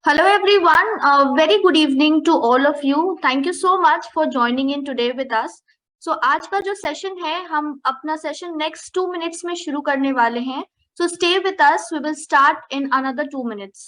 Hello everyone, very good evening to all of you. Thank you so much for joining in today with us. So आज का जो session है हम अपना session next 2 minutes में शुरू करने वाले हैं. So stay with us. We will start in another 2 minutes.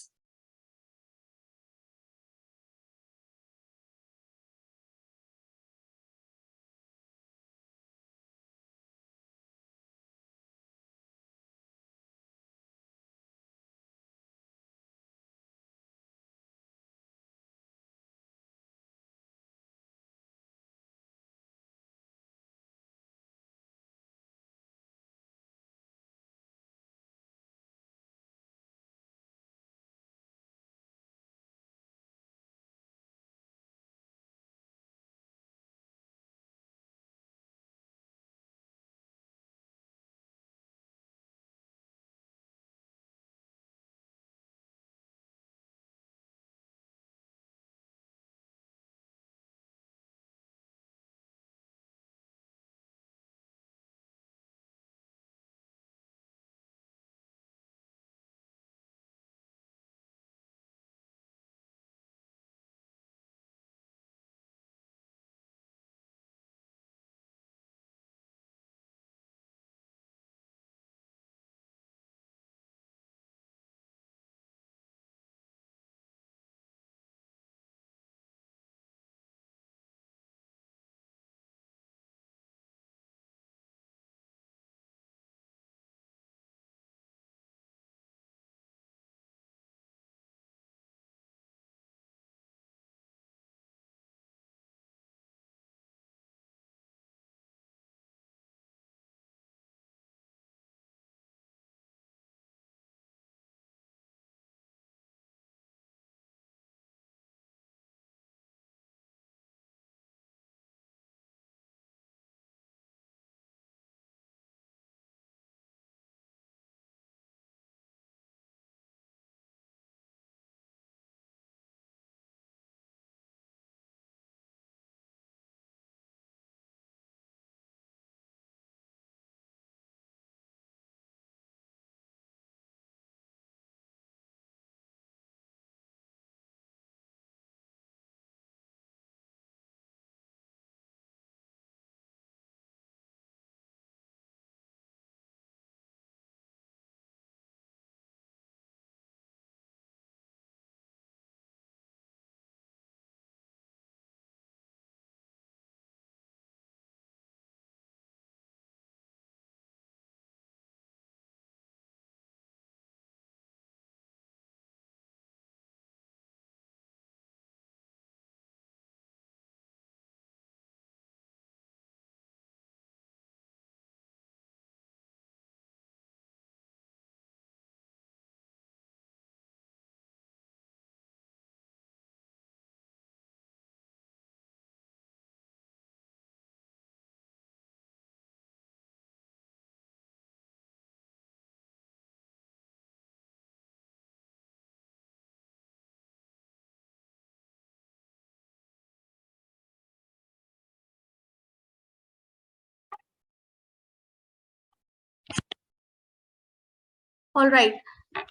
All right.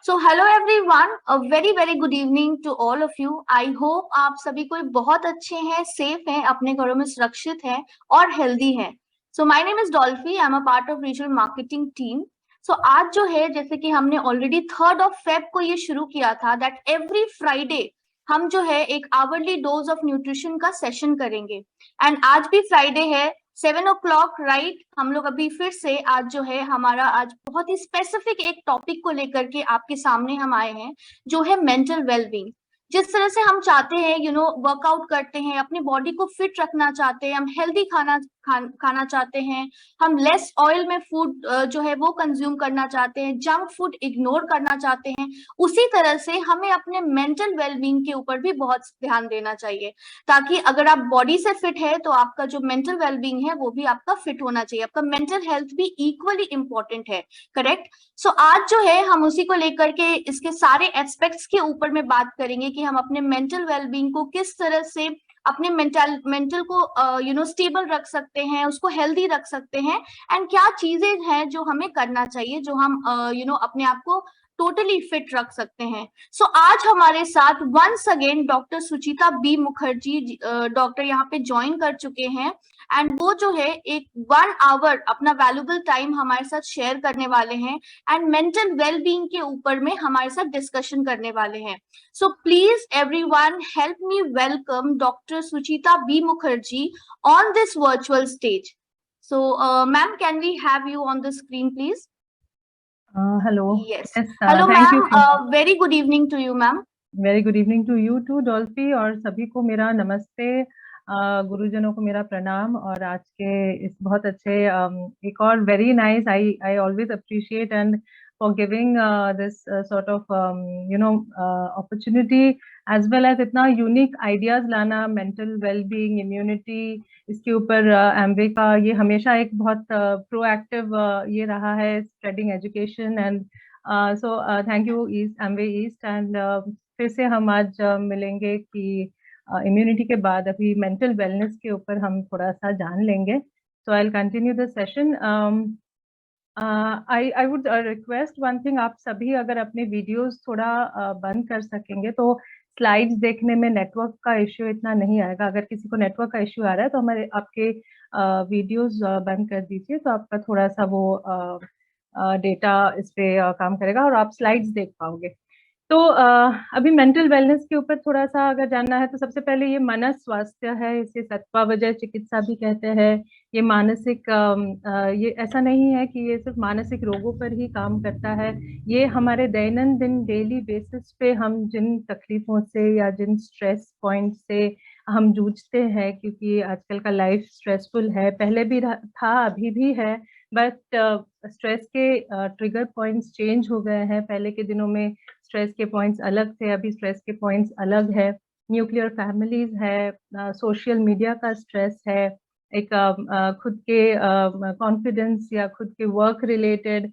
So hello everyone. A very good evening to all of you. I hope आप सभी कोई बहुत अच्छे हैं, सेफ हैं, अपने घरों में सुरक्षित हैं और हेल्दी हैं. So my name is Dolphy. I'm a part of regional marketing team. So आज जो है जैसे कि हमने ऑलरेडी 3rd of Feb को ये शुरू किया था that every Friday हम जो है एक आवरली डोज ऑफ न्यूट्रिशन का सेशन करेंगे. एंड आज भी फ्राइडे है 7 o'clock राइट. हम लोग अभी फिर से आज जो है हमारा आज बहुत ही स्पेसिफिक एक टॉपिक को लेकर के आपके सामने हम आए हैं जो है मेंटल वेलबींग. जिस तरह से हम चाहते हैं वर्कआउट करते हैं, अपनी बॉडी को फिट रखना चाहते हैं, हम हेल्दी खाना चाहते हैं, हम लेस ऑयल में फूड जो है वो कंज्यूम करना चाहते हैं, जंक फूड इग्नोर करना चाहते हैं, उसी तरह से हमें अपने मेंटल वेलबींग के ऊपर भी बहुत ध्यान देना चाहिए ताकि अगर आप बॉडी से फिट है तो आपका जो मेंटल वेलबींग है वो भी आपका फिट होना चाहिए. आपका मेंटल हेल्थ भी इक्वली इंपॉर्टेंट है. करेक्ट. सो आज जो है हम उसी को लेकर के इसके सारे एस्पेक्ट्स के ऊपर में बात करेंगे कि हम अपने मेंटल वेलबींग को किस तरह से अपने मेंटल को स्टेबल रख सकते हैं, उसको हेल्दी रख सकते हैं, एंड क्या चीजें हैं जो हमें करना चाहिए, जो हम अपने आप को टोटली फिट रख सकते हैं। सो आज हमारे साथ once again doctor Suchita B Mukherjee doctor यहाँ पे ज्वाइन कर चुके हैं, एंड वो जो है एक 1 आवर अपना वैल्यूबल टाइम हमारे साथ शेयर करने वाले हैं एंड मेंटल वेलबींग के ऊपर में हमारे साथ डिस्कशन करने वाले हैं। So please everyone help me welcome doctor Suchita B Mukherjee on this virtual stage. So, ma'am, can we have you on the screen, please? Hello. Yes. Yes. Hello, Thank you. ma'am. Very good evening to you, ma'am. Very good evening to you too, डॉल्फी, और सभी को मेरा नमस्ते, गुरुजनों को मेरा प्रणाम। और आज के इस बहुत अच्छे एक और very nice, I always appreciate and for giving this sort of opportunity as well as इतना यूनिक आइडियाज लाना, मेंटल वेलबींग, इम्यूनिटी, इसके ऊपर एम्वे का ये हमेशा एक बहुत प्रोएक्टिव ये रहा है, spreading education. And so thank you Amway East. And फिर से हम आज मिलेंगे कि इम्यूनिटी के बाद अभी मेंटल वेलनेस के ऊपर हम थोड़ा सा जान लेंगे। So I will continue the session. I would request one thing, आप सभी अगर अपने वीडियोस थोड़ा बंद कर सकेंगे तो स्लाइड्स देखने में नेटवर्क का इश्यू इतना नहीं आएगा। अगर किसी को नेटवर्क का इश्यू आ रहा है तो हमारे आपके वीडियोस बंद कर दीजिए, तो आपका थोड़ा सा वो डेटा इस पे काम करेगा और आप स्लाइड्स देख पाओगे। तो अभी मेंटल वेलनेस के ऊपर थोड़ा सा अगर जानना है तो सबसे पहले ये मानस स्वास्थ्य है, इसे सत्वावजय चिकित्सा भी कहते हैं। ये मानसिक ये ऐसा नहीं है कि ये सिर्फ मानसिक रोगों पर ही काम करता है, ये हमारे दैनंदिन डेली बेसिस पे हम जिन तकलीफों से या जिन स्ट्रेस पॉइंट से हम जूझते हैं, क्योंकि आजकल का लाइफ स्ट्रेसफुल है, पहले भी था अभी भी है, बट स्ट्रेस के ट्रिगर पॉइंट्स चेंज हो गए हैं। पहले के दिनों में स्ट्रेस के पॉइंट्स अलग थे, अभी स्ट्रेस के पॉइंट्स अलग है। न्यूक्लियर फैमिलीज है, सोशल मीडिया का स्ट्रेस है, एक खुद के कॉन्फिडेंस या खुद के वर्क रिलेटेड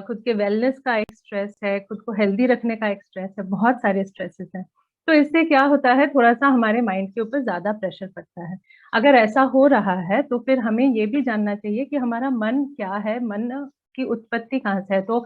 खुद के वेलनेस का एक स्ट्रेस है, खुद को हेल्दी रखने का एक स्ट्रेस है, बहुत सारे स्ट्रेसेस हैं। तो इससे क्या होता है, थोड़ा सा हमारे माइंड के ऊपर ज्यादा प्रेशर पड़ता है। अगर ऐसा हो रहा है तो फिर हमें ये भी जानना चाहिए कि हमारा मन क्या है, मन की उत्पत्ति कहाँ से है। तो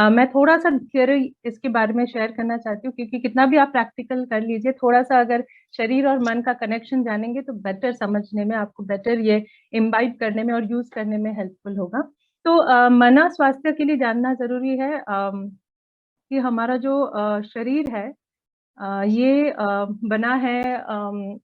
मैं थोड़ा सा थियोरी इसके बारे में शेयर करना चाहती हूँ, क्योंकि कितना भी आप प्रैक्टिकल कर लीजिए, थोड़ा सा अगर शरीर और मन का कनेक्शन जानेंगे तो बेटर समझने में, आपको बेटर ये इम्बाइब करने में और यूज करने में हेल्पफुल होगा। तो मना स्वास्थ्य के लिए जानना जरूरी है कि हमारा जो शरीर है ये बना है,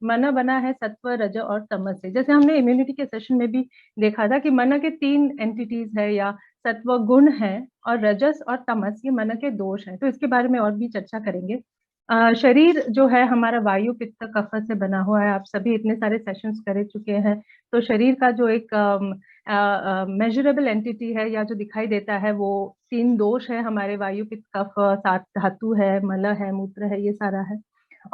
मना बना है सत्व, रज और तमस से। जैसे हमने इम्यूनिटी के सेशन में भी देखा था कि मना के 3 एंटिटीज है, या सत्व गुण है, और रजस और तमस ये मन के दोष हैं। तो इसके बारे में और भी चर्चा करेंगे। शरीर जो है हमारा वायु पित्त कफ से बना हुआ है, आप सभी इतने सारे सेशंस कर चुके हैं। तो शरीर का जो एक मेजरेबल एंटिटी है या जो दिखाई देता है, वो 3 दोष है हमारे, वायु पित्त कफ, 7 धातु है, मल है, मूत्र है, ये सारा है।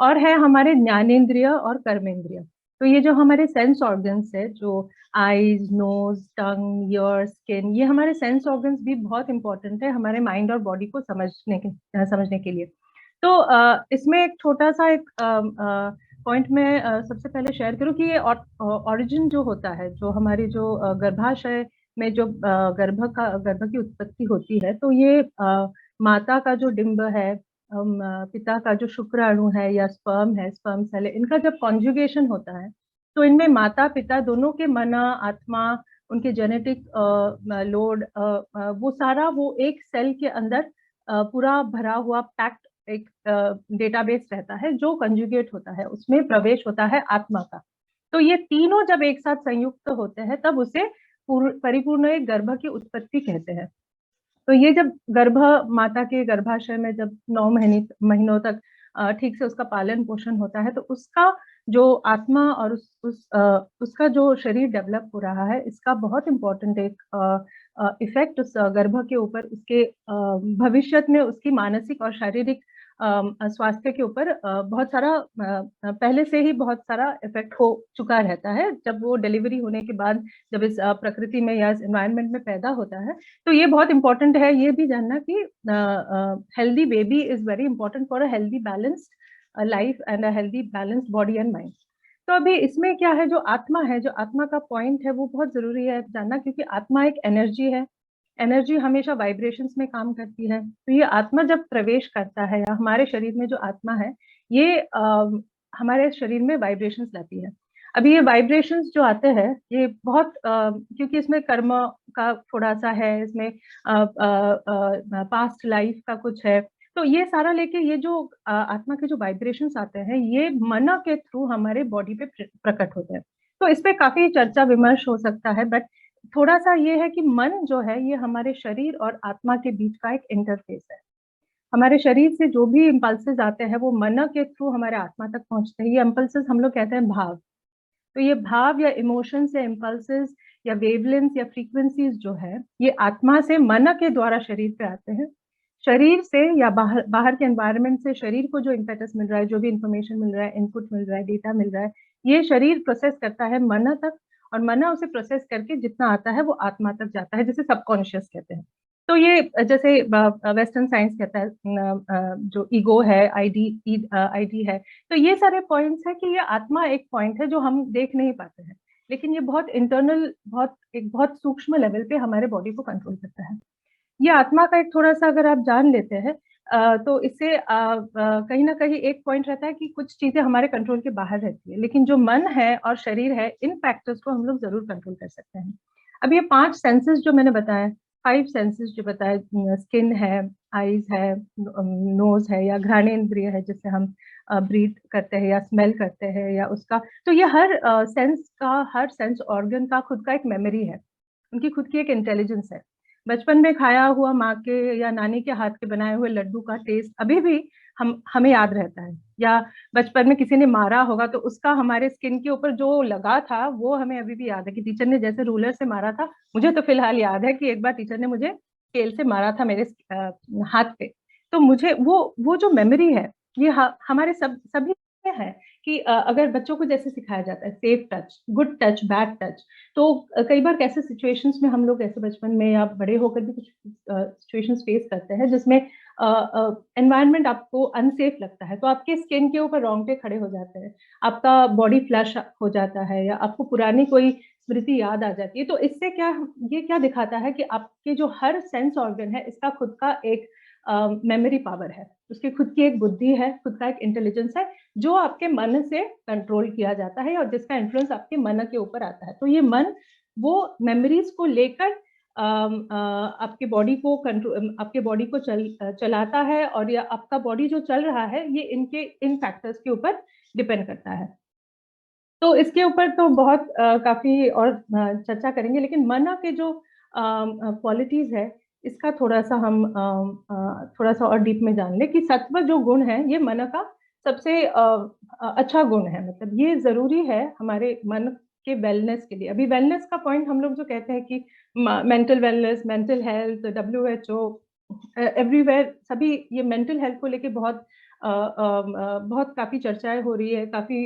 और है हमारे ज्ञानेन्द्रिय और कर्मेंद्रिय। तो ये जो हमारे सेंस ऑर्गन्स है, जो आईज, नोज, टंग, ईयर, स्किन, ये हमारे सेंस ऑर्गन्स भी बहुत इंपॉर्टेंट है हमारे माइंड और बॉडी को समझने के लिए। तो इसमें एक छोटा सा एक पॉइंट में सबसे पहले शेयर करूं कि ये ओरिजिन जो होता है, जो हमारी जो गर्भाशय में जो गर्भ की उत्पत्ति होती है, तो ये माता का जो डिंब है, पिता का जो शुक्राणु है या स्पर्म है, स्पर्म सेल है, इनका जब कॉन्जुगेशन होता है तो इनमें माता पिता दोनों के मन, आत्मा, उनके जेनेटिक लोड, वो सारा वो एक सेल के अंदर पूरा भरा हुआ पैक्ड एक डेटाबेस रहता है, जो कंजुगेट होता है, उसमें प्रवेश होता है आत्मा का। तो ये तीनों जब एक साथ संयुक्त होते हैं तब उसे परिपूर्ण एक गर्भ की उत्पत्ति कहते हैं। तो ये जब गर्भ माता के गर्भाशय में जब 9 महीनों तक ठीक से उसका पालन पोषण होता है, तो उसका जो आत्मा और उसका जो शरीर डेवलप हो रहा है, इसका बहुत इम्पोर्टेंट एक इफेक्ट उस गर्भ के ऊपर, उसके भविष्य में उसकी मानसिक और शारीरिक स्वास्थ्य के ऊपर बहुत सारा पहले से ही बहुत सारा इफेक्ट हो चुका रहता है। जब वो डिलीवरी होने के बाद जब इस प्रकृति में या इस एनवायरनमेंट में पैदा होता है, तो ये बहुत इंपॉर्टेंट है ये भी जानना कि healthy baby is very important for a healthy balanced life and a healthy balanced body and mind. तो अभी इसमें क्या है, जो आत्मा है, जो आत्मा का पॉइंट है, वो बहुत जरूरी है जानना, क्योंकि आत्मा एक एनर्जी है, एनर्जी हमेशा वाइब्रेशंस में काम करती है। तो ये आत्मा जब प्रवेश करता है, या हमारे शरीर में जो आत्मा है, ये हमारे शरीर में वाइब्रेशंस लाती है। अभी ये वाइब्रेशंस जो आते हैं, ये बहुत क्योंकि इसमें कर्म का थोड़ा सा है, इसमें पास्ट लाइफ का कुछ है, तो ये सारा लेके ये जो आत्मा के जो वाइब्रेशंस आते हैं, ये मन के थ्रू हमारे बॉडी पे प्रकट होते हैं। तो इस पे काफी चर्चा विमर्श हो सकता है, बट थोड़ा सा ये है कि मन जो है, ये हमारे शरीर और आत्मा के बीच का एक इंटरफेस है। हमारे शरीर से जो भी इम्पल्सेस आते हैं, वो मन के थ्रू हमारे आत्मा तक पहुंचते हैं। ये इम्पल्सेस हम लोग कहते हैं भाव। तो ये भाव या इमोशंस या इम्पल्सेस या वेवलेंथ या फ्रीक्वेंसीज जो है, ये आत्मा से मन के द्वारा शरीर पे आते हैं। शरीर से या बाहर बाहर के एनवायरनमेंट से शरीर को जो इम्पेटस मिल रहा है, जो भी इंफॉर्मेशन मिल रहा है, इनपुट मिल रहा है, डेटा मिल रहा है, ये शरीर प्रोसेस करता है मन तक, और मन उसे प्रोसेस करके जितना आता है वो आत्मा तक जाता है, जिसे सबकॉन्शियस कहते हैं। तो ये जैसे वेस्टर्न साइंस कहता है जो ईगो है, आईडी है, तो ये सारे पॉइंट्स है कि ये आत्मा एक पॉइंट है जो हम देख नहीं पाते हैं, लेकिन ये बहुत इंटरनल, एक बहुत सूक्ष्म लेवल पे हमारे बॉडी को कंट्रोल करता है। ये आत्मा का एक थोड़ा सा अगर आप जान लेते हैं, तो इससे कहीं ना कहीं एक पॉइंट रहता है कि कुछ चीजें हमारे कंट्रोल के बाहर रहती है, लेकिन जो मन है और शरीर है, इन फैक्टर्स को हम लोग जरूर कंट्रोल कर सकते हैं। अब ये 5 सेंसेस जो मैंने बताया, 5 सेंसेस जो बताया, स्किन है, आईज है, नोज है, या घ्राणेन्द्रिय है जिससे हम ब्रीथ करते हैं या स्मेल करते हैं, या उसका, तो ये हर सेंस का, हर सेंस ऑर्गन का खुद का एक मेमोरी है, उनकी खुद की एक इंटेलिजेंस है। बचपन में खाया हुआ माँ के या नानी के हाथ के बनाए हुए लड्डू का टेस्ट अभी भी हमें याद रहता है, या बचपन में किसी ने मारा होगा तो उसका हमारे स्किन के ऊपर जो लगा था वो हमें अभी भी याद है, कि टीचर ने जैसे रूलर से मारा था। मुझे तो फिलहाल याद है कि एक बार टीचर ने मुझे स्केल से मारा था मेरे हाथ पे। तो मुझे वो जो मेमोरी है, ये हमारे सभी में है, कि अगर बच्चों को जैसे सिखाया जाता है safe touch, good touch, bad touch, तो कई बार कैसे सिचुएशंस में हम लोग ऐसे बचपन में या बड़े होकर भी कुछ सिचुएशंस फेस करते हैं जिसमें एनवायरनमेंट आपको अनसेफ लगता है, तो आपके स्किन के ऊपर रोंगटे खड़े हो जाते हैं, आपका बॉडी फ्लैश हो जाता है, या आपको पुरानी कोई स्मृति याद आ जाती है। तो इससे ये क्या दिखाता है कि आपके जो हर सेंस ऑर्गन है, इसका खुद का एक मेमोरी पावर है, उसकी खुद की एक बुद्धि है, खुद का एक इंटेलिजेंस है, जो आपके मन से कंट्रोल किया जाता है और जिसका इन्फ्लुएंस आपके मन के ऊपर आता है। तो ये मन वो मेमोरीज को लेकर आपके बॉडी को कंट्रोल, आपके बॉडी को चलाता है, और या आपका बॉडी जो चल रहा है, ये इन फैक्टर्स के ऊपर डिपेंड करता है। तो इसके ऊपर तो बहुत काफी और चर्चा करेंगे, लेकिन मन के जो क्वालिटीज है, इसका थोड़ा सा हम थोड़ा सा और डीप में जान ले, कि सत्व जो गुण है, ये मन का सबसे अच्छा गुण है। मतलब ये जरूरी है हमारे मन के वेलनेस के लिए। अभी वेलनेस का पॉइंट हम लोग जो कहते हैं कि mental wellness, mental health, WHO, everywhere, सभी ये मेंटल हेल्थ को लेके बहुत काफी चर्चाएं हो रही है, काफी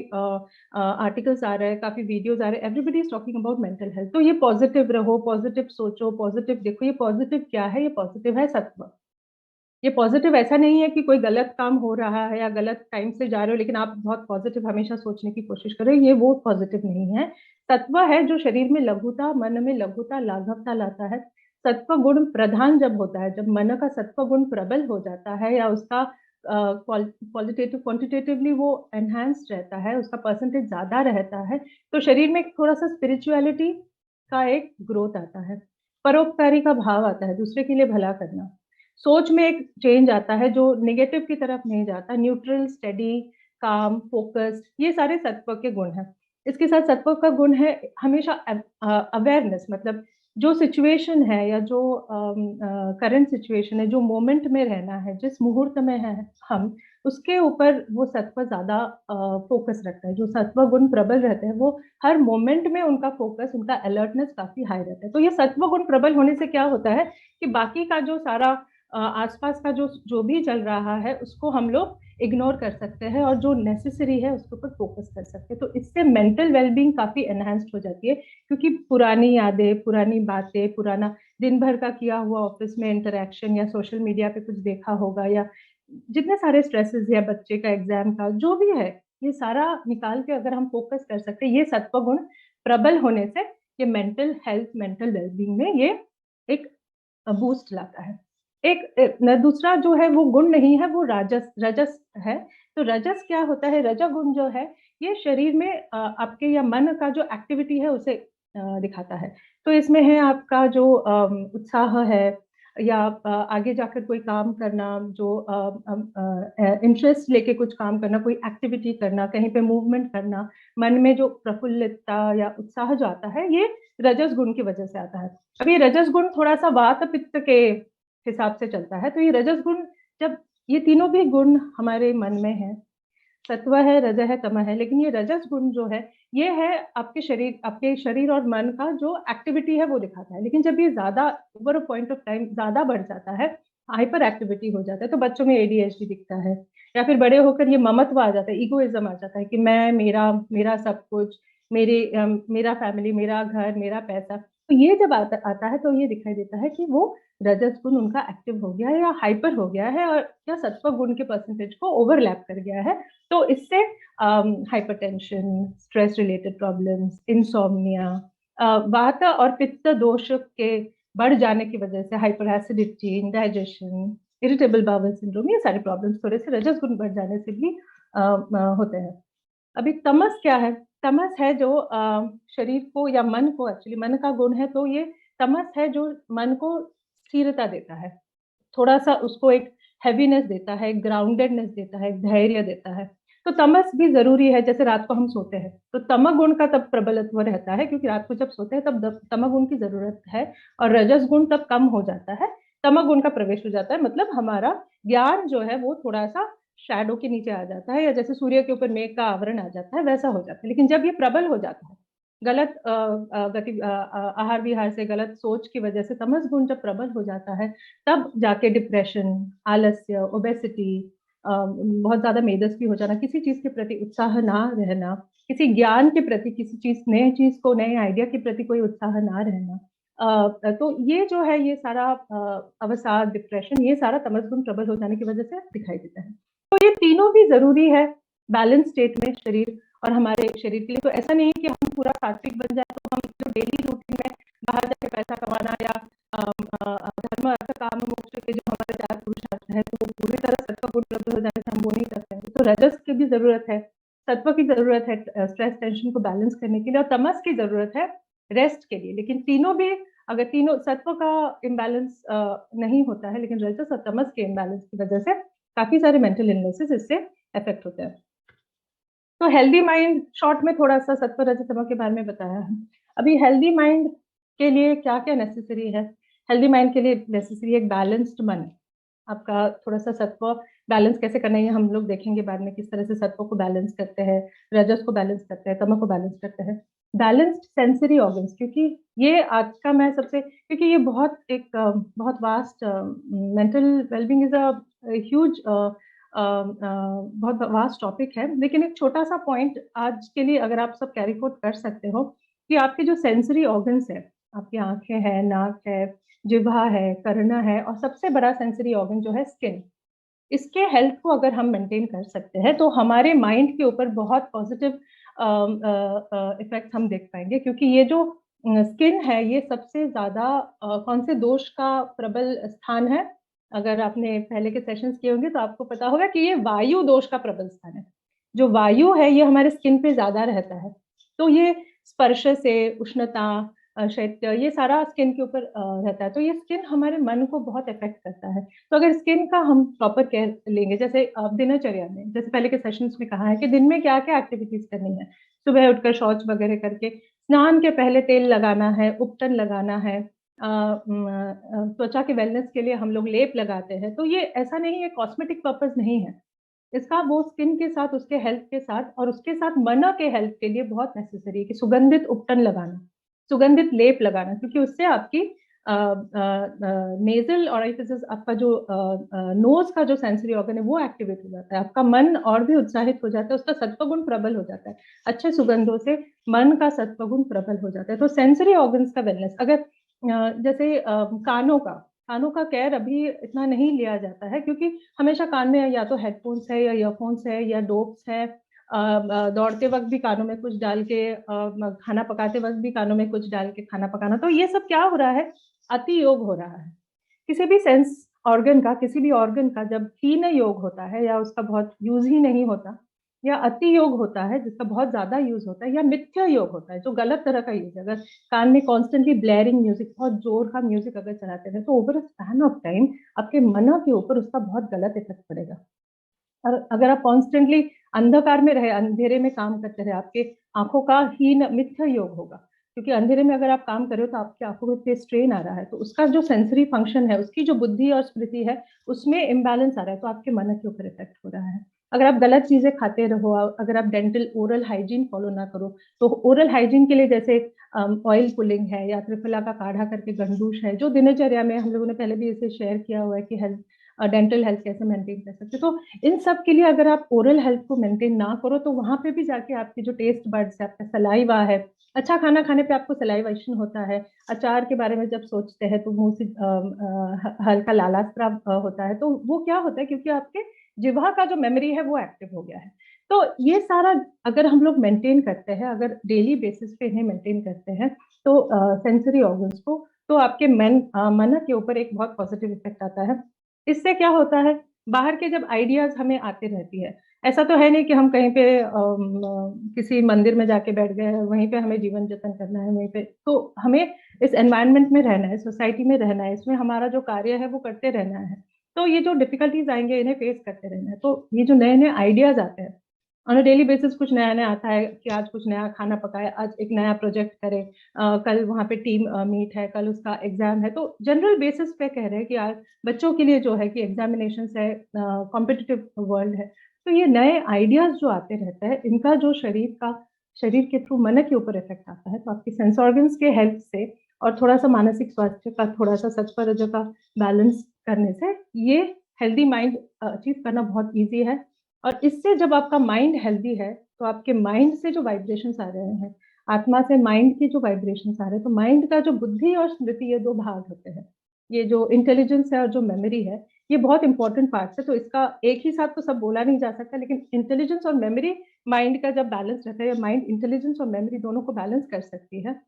आर्टिकल्स आ रहे हैं, काफी वीडियोस आ रहे हैं, everybody is talking about mental health. तो ये पॉजिटिव रहो, पॉजिटिव सोचो, पॉजिटिव देखो। ये पॉजिटिव क्या है? ये पॉजिटिव है सत्व। ये पॉजिटिव ऐसा नहीं है कि कोई गलत काम हो रहा है या गलत टाइम से जा रहे हो लेकिन आप बहुत पॉजिटिव हमेशा सोचने की कोशिश करो, ये वो पॉजिटिव नहीं है। सत्व है जो शरीर में लघुता, मन में लघुता, लाघवता लाता है। सत्व गुण प्रधान जब होता है, जब मन का सत्व गुण प्रबल हो जाता है, या उसका क्वालिटेटिव क्वांटिटेटिवली वो एनहांस्ड रहता है, उसका परसेंटेज ज्यादा रहता है, तो शरीर में थोड़ा सा स्पिरिचुअलिटी का एक ग्रोथ आता है, परोपकारी का भाव आता है, दूसरे के लिए भला करना। सोच में एक चेंज आता है जो नेगेटिव की तरफ नहीं जाता, न्यूट्रल, स्टेडी, काम, फोकस, ये सारे सत्व के गुण हैं। इसके साथ सत्व का गुण है हमेशा अवेयरनेस, मतलब जो सिचुएशन है या जो करंट सिचुएशन है, जो मोमेंट में रहना है, जिस मुहूर्त में है हम, उसके ऊपर वो सत्व ज्यादा फोकस रखता है। जो सत्व गुण प्रबल रहते हैं वो हर मोमेंट में उनका फोकस, उनका अलर्टनेस काफी हाई रहता है। तो ये सत्व गुण प्रबल होने से क्या होता है कि बाकी का जो सारा आसपास का जो भी चल रहा है उसको हम लोग इग्नोर कर सकते हैं, और जो नेसेसरी है उसके ऊपर फोकस कर सकते हैं। तो इससे मेंटल वेलबींग काफी एनहांस्ड हो जाती है, क्योंकि पुरानी यादें, पुरानी बातें, पुराना दिन भर का किया हुआ ऑफिस में इंटरेक्शन, या सोशल मीडिया पे कुछ देखा होगा, या जितने सारे स्ट्रेसेस या बच्चे का एग्जाम का जो भी है, ये सारा निकाल के अगर हम फोकस कर सकते हैं, ये सत्व गुण प्रबल होने से ये मेंटल हेल्थ, मेंटल वेलबींग में ये एक बूस्ट लाता है। दूसरा जो है वो गुण नहीं है, वो रजस है। तो रजस क्या होता है? रजोगुण जो है ये शरीर में आपके या मन का जो एक्टिविटी है उसे दिखाता है। तो इसमें है आपका जो उत्साह है, या आगे जाकर कोई काम करना, जो इंटरेस्ट लेके कुछ काम करना, कोई एक्टिविटी करना, कहीं पे मूवमेंट करना, मन में जो प्रफुल्लितता या उत्साह जो आता है, ये रजस गुण की वजह से आता है। अब ये रजस गुण थोड़ा सा वात पित्त के हिसाब से चलता है। तो ये रजस गुण, जब ये तीनों भी गुण हमारे मन में है, सत्व है, रज है, तम है, लेकिन ये रजस गुण जो है ये है आपके शरीर और मन का जो एक्टिविटी है वो दिखाता है। लेकिन जब ये ज्यादा over a point of time ज्यादा बढ़ जाता है, हाइपर एक्टिविटी हो जाता है, तो बच्चों में एडीएचडी दिखता है, या फिर बड़े होकर ये ममत्व आ जाता है, इगोइज्म आ जाता है कि मैं, मेरा, मेरा सब कुछ, मेरा फैमिली, मेरा घर, मेरा पैसा। तो ये जब आता है तो ये दिखाई देता है कि वो रजस गुण उनका एक्टिव हो गया है या हाइपर हो गया है, और या सत्व गुण के परसेंटेज को ओवरलैप कर गया है। तो इससे hypertension, stress related problems, insomnia, वात और पित्त दोष के बढ़ जाने की वजह से hyper acidity, indigestion, irritable bowel syndrome, ये सारे प्रॉब्लम्स थोड़े से रजस गुण बढ़ जाने से भी होते हैं। अभी तमस क्या है? तमस है जो शरीर को या मन को, एक्चुअली मन का गुण है, तो ये तमस है जो मन को स्थिरता देता है, थोड़ा सा उसको एक हैवीनेस देता है, ग्राउंडेडनेस देता है, धैर्य देता है। तो तमस भी जरूरी है। जैसे रात को हम सोते हैं तो तमगुण का तब प्रबलत्व रहता है, क्योंकि रात को जब सोते हैं तब तमगुण की जरूरत है, और रजस गुण तब कम हो जाता है, तमगुण का प्रवेश हो जाता है। मतलब हमारा ज्ञान जो है वो थोड़ा सा शैडो के नीचे आ जाता है, या जैसे सूर्य के ऊपर मेघ का आवरण आ जाता है वैसा हो जाता है। लेकिन जब ये प्रबल हो जाता है, गलत आहार विहार से, गलत सोच की वजह से तमस गुण जब प्रबल हो जाता है, तब जाके डिप्रेशन, आलस्य, ओबेसिटी, बहुत ज्यादा मेदस्वी हो जाना, किसी चीज के प्रति उत्साह ना रहना, किसी ज्ञान के प्रति, किसी चीज, नए चीज को, नए आइडिया के प्रति कोई उत्साह ना रहना, तो ये जो है, ये सारा अवसाद, डिप्रेशन, ये सारा तमस गुण प्रबल हो जाने की वजह से दिखाई देता है। तो ये तीनों भी जरूरी है बैलेंस स्टेट में शरीर और हमारे शरीर के लिए। तो ऐसा नहीं है कि हम पूरा सात्विक बन जाए तो हम जो डेली रूटीन में बाहर जाके पैसा कमाना या धर्म अर्थ काम मोक्ष के जो हमारे 4 पुरुषार्थ है, तो वो पूरी तरह सत्व गुण प्रबल हो जाने से हम वो नहीं कर पाएंगे। तो रजस की भी जरूरत है, सत्व की जरूरत है स्ट्रेस टेंशन को बैलेंस करने के लिए, और तमस की जरूरत है रेस्ट के लिए। लेकिन तीनों भी, अगर तीनों, सत्व का इम्बैलेंस नहीं होता है, लेकिन रजस और तमस के इम्बैलेंस की वजह से काफी सारे मेंटल इलनेसेस इससे अफेक्ट होते हैं। तो हेल्दी माइंड, शॉर्ट में थोड़ा सा सत्व रज तम के बारे में बताया है। अभी हेल्दी माइंड के लिए क्या क्या नेसेसरी है? हेल्दी माइंड के लिए नेसेसरी एक बैलेंस्ड मन। आपका थोड़ा सा सत्व बैलेंस कैसे करना है हम लोग देखेंगे बाद में, किस तरह से सत्व को बैलेंस करते हैं, रजस को बैलेंस करते हैं, तम को बैलेंस करते हैं। बैलेंस्ड सेंसरी ऑर्गन्स, क्योंकि ये आज का मैं सबसे, क्योंकि ये बहुत vast, mental wellbeing is a huge, बहुत वास्ट टॉपिक है। लेकिन एक छोटा सा पॉइंट आज के लिए अगर आप सब कैरी फॉरवर्ड कर सकते हो, कि आपके जो सेंसरी ऑर्गन्स है, आपकी आंखें हैं, नाक है, जिह्वा है, कर्न है, और सबसे बड़ा सेंसरी ऑर्गन जो है स्किन, इसके हेल्थ को अगर हम मेंटेन कर सकते हैं तो हमारे माइंड के ऊपर बहुत पॉजिटिव इफेक्ट हम देख पाएंगे। क्योंकि ये जो स्किन है, ये सबसे ज्यादा कौन से दोष का प्रबल स्थान है? अगर आपने पहले के सेशंस किए होंगे तो आपको पता होगा कि ये वायु दोष का प्रबल स्थान है। जो वायु है ये हमारे स्किन पे ज्यादा रहता है, तो ये स्पर्श से, उष्णता, शैत्य, ये सारा स्किन के ऊपर रहता है। तो ये स्किन हमारे मन को बहुत इफेक्ट करता है। तो अगर स्किन का हम प्रॉपर केयर लेंगे, जैसे दिनचर्या में, जैसे पहले के सेशंस में कहा है कि दिन में क्या क्या एक्टिविटीज करनी है, सुबह उठकर शौच वगैरह करके, स्नान के पहले तेल लगाना है, उपटन लगाना है, त्वचा के वेलनेस के लिए हम लोग लेप लगाते हैं। तो ये ऐसा नहीं है, कॉस्मेटिक पर्पज नहीं है इसका, वो स्किन के साथ, उसके हेल्थ के साथ, और उसके साथ मन के हेल्थ के लिए बहुत नेसेसरी है कि सुगंधित उपटन लगाना, सुगंधित लेप लगाना, क्योंकि उससे आपकी नेजल ऑरिफिसेस, आपका जो नोज का जो सेंसरी ऑर्गन है वो एक्टिवेट हो जाता है, आपका मन और भी उत्साहित हो जाता है, उसका सत्वगुण प्रबल हो जाता है, अच्छे सुगंधों से मन का सत्वगुण प्रबल हो जाता है। तो सेंसरी ऑर्गन्स का वेलनेस, अगर जैसे कानों का केयर अभी इतना नहीं लिया जाता है, क्योंकि हमेशा कान में या तो हेडफोन्स है, या ईयरफोन्स है, या डोप्स है, दौड़ते वक्त भी कानों में कुछ डाल के, खाना पकाते वक्त भी कानों में कुछ डाल के खाना पकाना। तो ये सब क्या हो रहा है? अति योग हो रहा है। किसी भी सेंस ऑर्गन का, किसी भी ऑर्गन का जब हीन योग होता है या उसका बहुत यूज ही नहीं होता, या अति योग होता है जिसका बहुत ज्यादा यूज होता है, या मिथ्या योग होता है जो गलत तरह का यूज है, अगर कान में कॉन्स्टेंटली ब्लेयरिंग म्यूजिक, बहुत जोर का म्यूजिक अगर चलाते रहे, तो over a span of time आपके मन के ऊपर उसका बहुत गलत इफेक्ट पड़ेगा। और अगर आप कॉन्स्टेंटली अंधकार में रहे, अंधेरे में काम करते रहे, आपके आंखों का हीन मिथ्या योग होगा, क्योंकि अंधेरे में अगर आप काम कर रहे हो तो आपकी आंखों पे स्ट्रेन आ रहा है, तो उसका जो सेंसरी फंक्शन है, उसकी जो बुद्धि और स्मृति है, उसमें इम्बैलेंस आ रहा है, तो आपके मन के ऊपर इफेक्ट हो रहा है। अगर आप गलत चीजें खाते रहो, अगर आप डेंटल ओरल हाइजीन फॉलो ना करो, तो ओरल हाइजीन के लिए जैसे ऑयल पुलिंग है या त्रिफला का काढ़ा करके गंडूश है, जो दिनचर्या में हम लोगों ने पहले भी इसे शेयर किया हुआ है कि हेल्थ, डेंटल हेल्थ कैसे मेंटेन कर सकते, तो इन सब के लिए अगर आप ओरल हेल्थ को मेंटेन ना करो, तो वहां पे भी जाके आपकी जो टेस्ट बड्स है, आपका सलाइवा है, अच्छा खाना खाने पे आपको सलाइवेशन होता है, अचार के बारे में जब सोचते हैं तो मुंह से हल्का लालास्त्राव होता है, तो वो क्या होता है, क्योंकि आपके जिह्वा का जो मेमोरी है वो एक्टिव हो गया है। तो ये सारा अगर हम लोग मेंटेन करते हैं, अगर डेली बेसिस पे इन्हें मेंटेन करते हैं, तो सेंसरी ऑर्गन्स को, तो आपके मन के ऊपर एक बहुत पॉजिटिव इफेक्ट आता है। इससे क्या होता है, बाहर के जब आइडियाज हमें आते रहती है, ऐसा तो है नहीं कि हम कहीं पे किसी मंदिर में जाके बैठ गए हैं, वहीं पे हमें जीवन जतन करना है, वहीं पे तो हमें इस एनवायरनमेंट में रहना है, सोसाइटी में रहना है, इसमें हमारा जो कार्य है वो करते रहना है। तो ये जो डिफिकल्टीज आएंगे इन्हें फेस करते रहना है, तो ये जो नए नए आइडियाज आते हैं ऑन डेली बेसिस, कुछ नया नया आता है कि आज कुछ नया खाना पकाए, आज एक नया प्रोजेक्ट करें, कल वहाँ पे टीम मीट है, कल उसका एग्जाम है, तो जनरल बेसिस पे कह रहे हैं कि आज बच्चों के लिए जो है कि एग्जामिनेशन है, कॉम्पिटिटिव वर्ल्ड है, तो ये नए आइडियाज जो आते रहते हैं, इनका जो शरीर के थ्रू मन के ऊपर इफेक्ट आता है, तो आपकी सेंस ऑर्गन्स के हेल्थ से और थोड़ा सा मानसिक स्वास्थ्य का, थोड़ा सा सचपरज का बैलेंस करने से ये हेल्दी माइंड अचीव करना बहुत ईजी है। और इससे जब आपका माइंड हेल्दी है, तो आपके माइंड से जो वाइब्रेशंस आ रहे हैं, आत्मा से माइंड की जो वाइब्रेशंस आ रहे हैं, तो माइंड का जो बुद्धि और स्मृति, ये दो भाग होते हैं, ये जो इंटेलिजेंस है और जो मेमोरी है, ये बहुत इंपॉर्टेंट पार्ट है। तो इसका एक ही साथ तो सब बोला नहीं जा सकता, लेकिन इंटेलिजेंस और मेमोरी, माइंड का जब बैलेंस रहता है, या माइंड इंटेलिजेंस और मेमोरी दोनों को बैलेंस कर सकती है,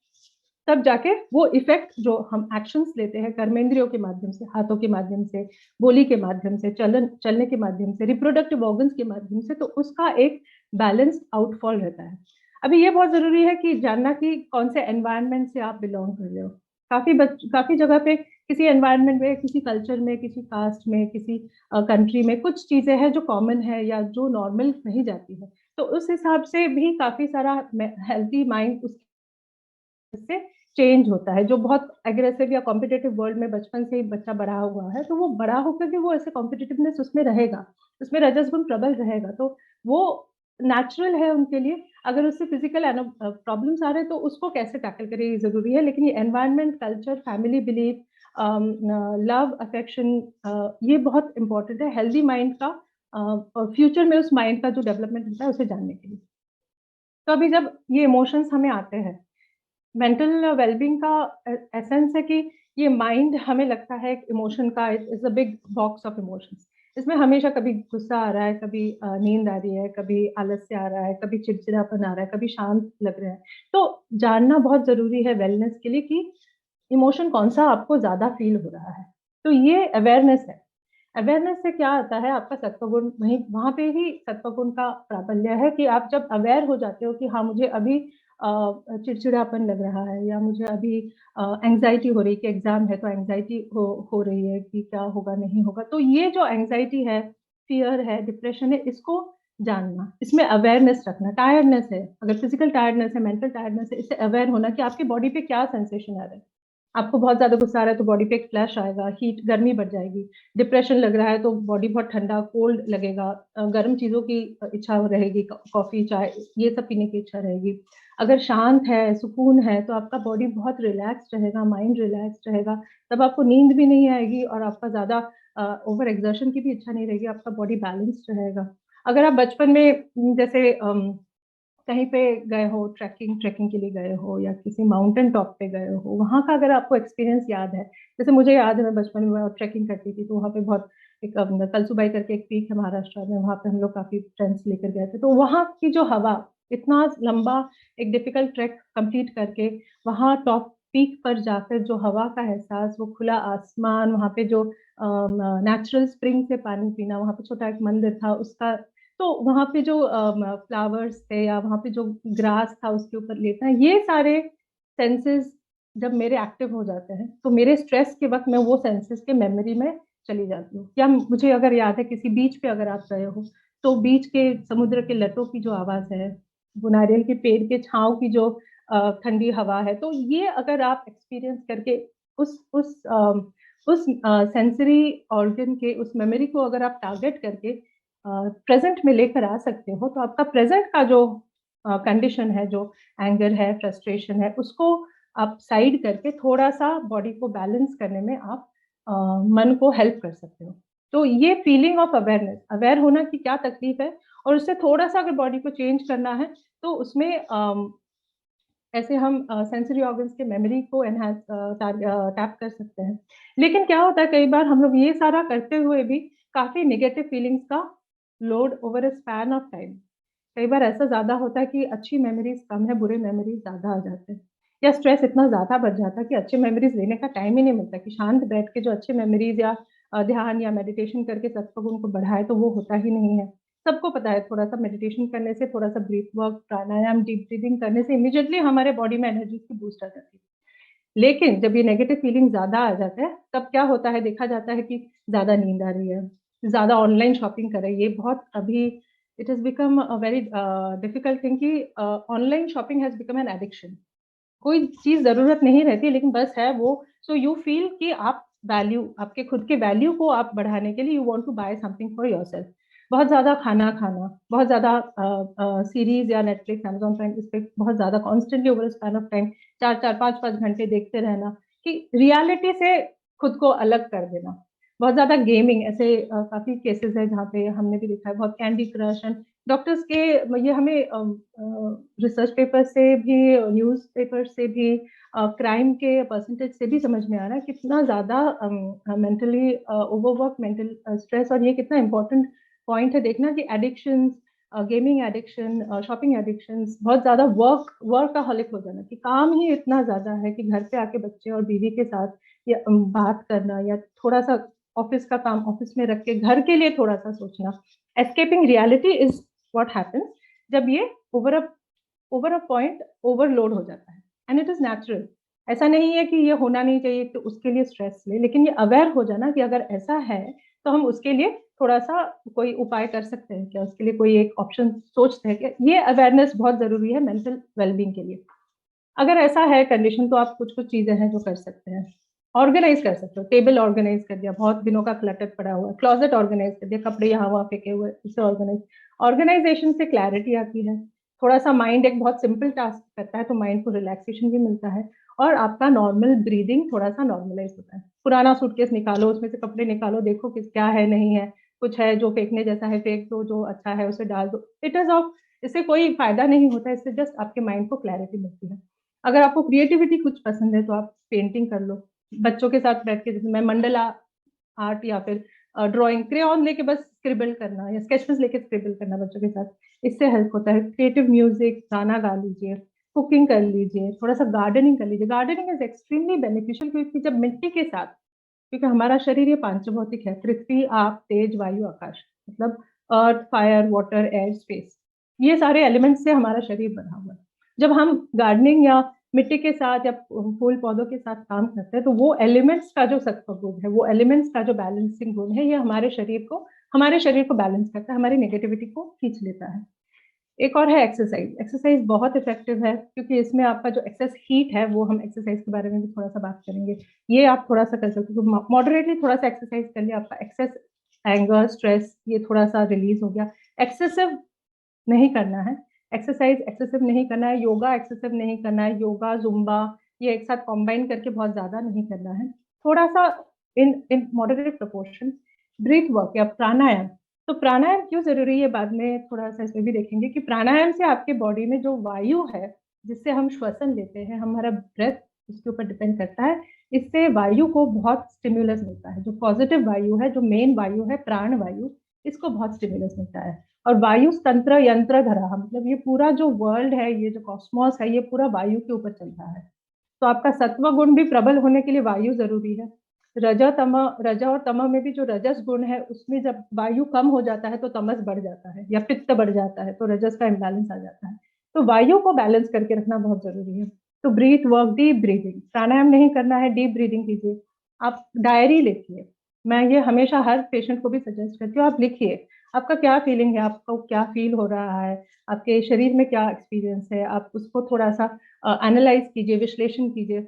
तब जाके वो इफेक्ट जो हम एक्शंस लेते हैं कर्मेंद्रियों के माध्यम से, हाथों के माध्यम से, बोली के माध्यम से, चलने के माध्यम से, रिप्रोडक्टिव ऑर्गन्स के माध्यम से, तो उसका एक बैलेंस आउटफॉल रहता है। अभी ये बहुत जरूरी है कि जानना कि कौन से एनवायरनमेंट से आप बिलोंग कर रहे हो। काफी जगह पे किसी एनवायरनमेंट में, किसी कल्चर में, किसी कास्ट में, किसी कंट्री में कुछ चीजें हैं जो कॉमन है या जो नॉर्मल नहीं जाती है, तो उस हिसाब से भी काफी सारा हेल्थी माइंड उससे चेंज होता है। जो बहुत एग्रेसिव या कॉम्पिटेटिव वर्ल्ड में बचपन से ही बच्चा बड़ा हुआ है, तो वो बड़ा होकर के वो ऐसे कॉम्पिटिटिवनेस उसमें रहेगा, उसमें रजस गुण प्रबल रहेगा, तो वो नेचुरल है उनके लिए। अगर उससे फिजिकल प्रॉब्लम्स आ रहे हैं तो उसको कैसे टैकल करें ये जरूरी है, लेकिन ये environment, culture, family belief, love, affection, ये बहुत इंपॉर्टेंट है हेल्दी माइंड का, फ्यूचर में उस माइंड का जो डेवलपमेंट होता है उसे जानने के लिए। तो अभी जब ये इमोशंस हमें आते हैं, मेंटल वेलबींग का एसेंस है कि ये माइंड हमें लगता है इमोशन का is a big box of emotions. इसमें हमेशा कभी गुस्सा आ रहा है, कभी नींद आ रही है, कभी आलस्य आ रहा है, कभी चिड़चिड़ापन आ रहा है, कभी शांत लग रहा है। तो जानना बहुत जरूरी है वेलनेस के लिए कि इमोशन कौन सा आपको ज्यादा फील हो रहा है। तो ये अवेयरनेस है। अवेयरनेस से क्या आता है, आपका सत्वगुण, वहीं वहां पे ही सत्वगुण का प्राबल्य है कि आप जब अवेयर हो जाते हो कि हाँ मुझे अभी चिड़चिड़ापन लग रहा है, या मुझे अभी एंजाइटी हो रही है कि एग्जाम है, तो एंजाइटी हो रही है कि क्या होगा नहीं होगा, तो ये जो एंजाइटी है, फियर है, डिप्रेशन है, इसको जानना, इसमें अवेयरनेस रखना। टायर्डनेस है, अगर फिजिकल टायर्डनेस है, मेंटल टायर्डनेस है, इससे अवेयर होना कि आपकी बॉडी पे क्या सेंसेशन आ रहा है। आपको बहुत ज्यादा गुस्सा आ रहा है तो बॉडी पे एक फ्लैश आएगा, हीट, गर्मी बढ़ जाएगी। डिप्रेशन लग रहा है तो बॉडी बहुत ठंडा, कोल्ड लगेगा, गर्म चीजों की इच्छा रहेगी, कॉफी, चाय, ये सब पीने की इच्छा रहेगी। अगर शांत है, सुकून है, तो आपका बॉडी बहुत रिलैक्स रहेगा, माइंड रिलैक्स रहेगा, तब आपको नींद भी नहीं आएगी और आपका ज्यादा ओवर एक्सर्शन की भी इच्छा नहीं रहेगी, आपका बॉडी बैलेंस्ड रहेगा। अगर आप बचपन में जैसे कहीं पे गए हो, ट्रैकिंग के लिए गए हो, या किसी माउंटेन टॉप पे गए हो, वहां का अगर आपको एक्सपीरियंस याद है, जैसे मुझे याद है मैं बचपन में ट्रैकिंग करती थी, तो वहां पे बहुत एक कलसुबाई करके एक पीक है महाराष्ट्र में, वहां पे हम लोग काफी फ्रेंड्स लेकर गए थे, तो वहां की जो हवा, इतना लंबा एक डिफिकल्ट ट्रैक कंप्लीट करके वहां टॉप पीक पर जाकर जो हवा का एहसास, वो खुला आसमान, वहाँ पे जो नेचुरल स्प्रिंग से पानी पीना, वहाँ पे छोटा एक मंदिर था उसका, तो वहाँ पे जो फ्लावर्स थे या वहाँ पे जो ग्रास था उसके ऊपर लेटना, ये सारे सेंसेस जब मेरे एक्टिव हो जाते हैं तो मेरे स्ट्रेस के वक्त मैं वो सेंसेस के मेमोरी में चली जाती हूँ। या मुझे अगर याद है किसी बीच पे अगर आप गए हो तो बीच के समुद्र के लटों की जो आवाज है, वो नारियल के पेड़ के छांव की जो ठंडी हवा है, तो ये अगर आप एक्सपीरियंस करके उस सेंसरी ऑर्गन के उस मेमोरी को अगर आप टारगेट करके प्रेजेंट में लेकर आ सकते हो, तो आपका प्रेजेंट का जो कंडीशन है, जो एंगर है, फ्रस्ट्रेशन है, उसको आप साइड करके थोड़ा सा बॉडी को बैलेंस करने में आप मन को हेल्प कर सकते हो। तो ये फीलिंग ऑफ अवेयरनेस, अवेयर होना कि क्या तकलीफ है, और उससे थोड़ा सा अगर बॉडी को चेंज करना है तो उसमें ऐसे हम सेंसरी ऑर्गन्स के मेमोरी को एनहांस टैप कर सकते हैं। लेकिन क्या होता है, कई बार हम लोग ये सारा करते हुए भी काफी नेगेटिव फीलिंग्स का load over a span of time, कई बार ऐसा ज्यादा होता है कि अच्छी मेमोरीज कम है, बुरे मेमोरीज ज्यादा आ जाते हैं, या स्ट्रेस इतना ज्यादा बढ़ जाता है कि अच्छे मेमोरीज लेने का टाइम ही नहीं मिलता कि शांत बैठ के जो अच्छे मेमोरीज या ध्यान या मेडिटेशन करके सत्संग को बढ़ाए, तो वो होता ही नहीं है। सबको पता है थोड़ा सा मेडिटेशन करने से, थोड़ा सा ब्रीथ वर्क, प्राणायाम, डीप ब्रीदिंग करने से इमीडिएटली हमारे बॉडी में एनर्जी की बूस्ट आ जाती है। लेकिन जब ये नेगेटिव फीलिंग ज्यादा आ जाता है, तब क्या होता है, देखा जाता है कि ज्यादा नींद आ रही है, ज्यादा ऑनलाइन शॉपिंग कर रही है। ये बहुत अभी it has become a very difficult thing कि online shopping has become an addiction. कोई चीज जरूरत नहीं रहती लेकिन बस है वो, सो यू फील कि आप वैल्यू, आपके खुद के वैल्यू को आप बढ़ाने के लिए you want to buy something for yourself. बहुत ज्यादा खाना खाना, बहुत ज्यादा सीरीज या नेटफ्लिक्स, अमेजोन प्राइम, इस पे बहुत ज्यादा constantly over span of time 4-4 5-5 घंटे देखते रहना, कि रियलिटी से खुद को अलग कर देना। बहुत ज्यादा गेमिंग, ऐसे काफी केसेस है जहाँ पे हमने भी देखा है, बहुत कैंडी क्रश एंड डॉक्टर्स के, ये हमें रिसर्च पेपर से भी, न्यूज पेपर से भी, क्राइम के परसेंटेज से भी समझ में आ रहा है कितना ज्यादा मेंटली ओवरवर्क, मेंटल स्ट्रेस, और ये कितना इंपॉर्टेंट पॉइंट है देखना कि addiction, gaming addiction, shopping addiction, बहुत ज्यादा वर्कaholic हो जाना, कि काम ही इतना ज्यादा है कि घर पे आके बच्चे और बीवी के साथ या बात करना, या थोड़ा सा ऑफिस का काम ऑफिस में रख के घर के लिए थोड़ा सा सोचना, escaping reality is what happens जब ये ओवर अ पॉइंट ओवरलोड हो जाता है। एंड इट इज नेचुरल, ऐसा नहीं है कि ये होना नहीं चाहिए तो उसके लिए स्ट्रेस ले, लेकिन ये अवेयर हो जाना कि अगर ऐसा है तो हम उसके लिए थोड़ा सा कोई उपाय कर सकते हैं क्या, उसके लिए कोई एक ऑप्शन सोचते हैं क्या, ये अवेयरनेस बहुत जरूरी है मेंटल वेलबींग के लिए। अगर ऐसा है कंडीशन तो आप कुछ कुछ चीजें हैं जो कर सकते हैं। ऑर्गेनाइज कर सकते हो, टेबल ऑर्गेनाइज कर दिया, बहुत दिनों का क्लटर पड़ा हुआ है, क्लोजेट ऑर्गेनाइज कर दिया, कपड़े यहाँ वहाँ फेंके हुए, इसे ऑर्गेनाइज। ऑर्गेनाइजेशन से क्लैरिटी आती है, थोड़ा सा माइंड एक बहुत सिंपल टास्क करता है तो माइंड को रिलैक्सेशन भी मिलता है, और आपका नॉर्मल ब्रीदिंग थोड़ा सा नॉर्मलाइज होता है। पुराना सूटकेस निकालो, उसमें से कपड़े निकालो, देखो कि क्या है नहीं है, कुछ है जो फेंकने जैसा है फेंक दो, जो अच्छा है उसे डाल दो। इट इज ऑफ, इससे कोई फायदा नहीं होता, इससे जस्ट आपके माइंड को क्लैरिटी मिलती है। अगर आपको क्रिएटिविटी कुछ पसंद है तो आप पेंटिंग कर लो, बच्चों के साथ बैठ के, जैसे मैं मंडला आर्ट या फिर ड्राइंग, क्रेयॉन लेके बस स्क्रिबल करना या स्केच पेन लेके स्क्रिबल करना बच्चों के साथ, इससे हेल्प होता है। क्रिएटिव म्यूजिक, गाना गा लीजिए, कुकिंग कर लीजिए, थोड़ा सा गार्डनिंग कर लीजिए। गार्डनिंग इज एक्सट्रीमली बेनिफिशियल, क्योंकि जब मिट्टी के साथ, क्योंकि हमारा शरीर ये पांचभौतिक है, पृथ्वी, आप, तेज, वायु, आकाश, मतलब अर्थ, फायर, वाटर, एयर, स्पेस, ये सारे एलिमेंट्स से हमारा शरीर बना हुआ है। जब हम गार्डनिंग या मिट्टी के साथ या फूल पौधों के साथ काम करते हैं तो वो एलिमेंट्स का जो सत्व गुण है, वो एलिमेंट्स का जो बैलेंसिंग गुण है, ये हमारे शरीर को बैलेंस करता है, हमारी नेगेटिविटी को खींच लेता है। एक और है एक्सरसाइज। एक्सरसाइज बहुत इफेक्टिव है, क्योंकि इसमें आपका जो एक्सेस हीट है, वो हम एक्सरसाइज के बारे में भी थोड़ा सा बात करेंगे, ये आप थोड़ा सा कर सकते हो। मॉडरेटली थोड़ा सा एक्सरसाइज कर लिया, आपका एक्सेस एंगर, स्ट्रेस, ये थोड़ा सा रिलीज हो गया। एक्सेसिव नहीं करना है, एक्सरसाइज एक्सेसिव नहीं करना है, योगा एक्सेसिव नहीं करना है, योगा, जुम्बा, ये एक साथ कॉम्बाइन करके बहुत ज्यादा नहीं करना है, थोड़ा सा in in moderate proportion. Breath work या प्राणायाम, तो प्राणायाम क्यों जरूरी है बाद में थोड़ा सा इसमें भी देखेंगे कि प्राणायाम से आपके बॉडी में जो वायु है, जिससे हम श्वसन लेते हैं, हमारा ब्रेथ उसके ऊपर डिपेंड करता है, इससे वायु को बहुत स्टिम्युलस मिलता है। जो पॉजिटिव वायु है, जो मेन वायु है, प्राण वायु, इसको बहुत स्टिम्युलस मिलता है। और वायु तंत्र यंत्र धरा, मतलब ये पूरा जो वर्ल्ड है, ये जो कॉस्मोस है, ये पूरा वायु के ऊपर चल रहा है। तो आपका सत्व गुण भी प्रबल होने के लिए वायु जरूरी है। रज और तम में भी जो रजस गुण है उसमें जब वायु कम हो जाता है तो तमस बढ़ जाता है या पित्त बढ़ जाता है, तो रजस का इम्बैलेंस आ जाता है। तो वायु को बैलेंस करके रखना बहुत जरूरी है। तो ब्रीथ वर्क, डीप ब्रीदिंग, प्राणायाम नहीं करना है, डीप ब्रीदिंग कीजिए। आप डायरी लिखिए, मैं ये हमेशा हर पेशेंट को भी सजेस्ट करती हूँ, आप लिखिए आपका क्या फीलिंग है, आपको क्या फील हो रहा है, आपके शरीर में क्या एक्सपीरियंस है, आप उसको थोड़ा सा एनालाइज कीजिए, विश्लेषण कीजिए।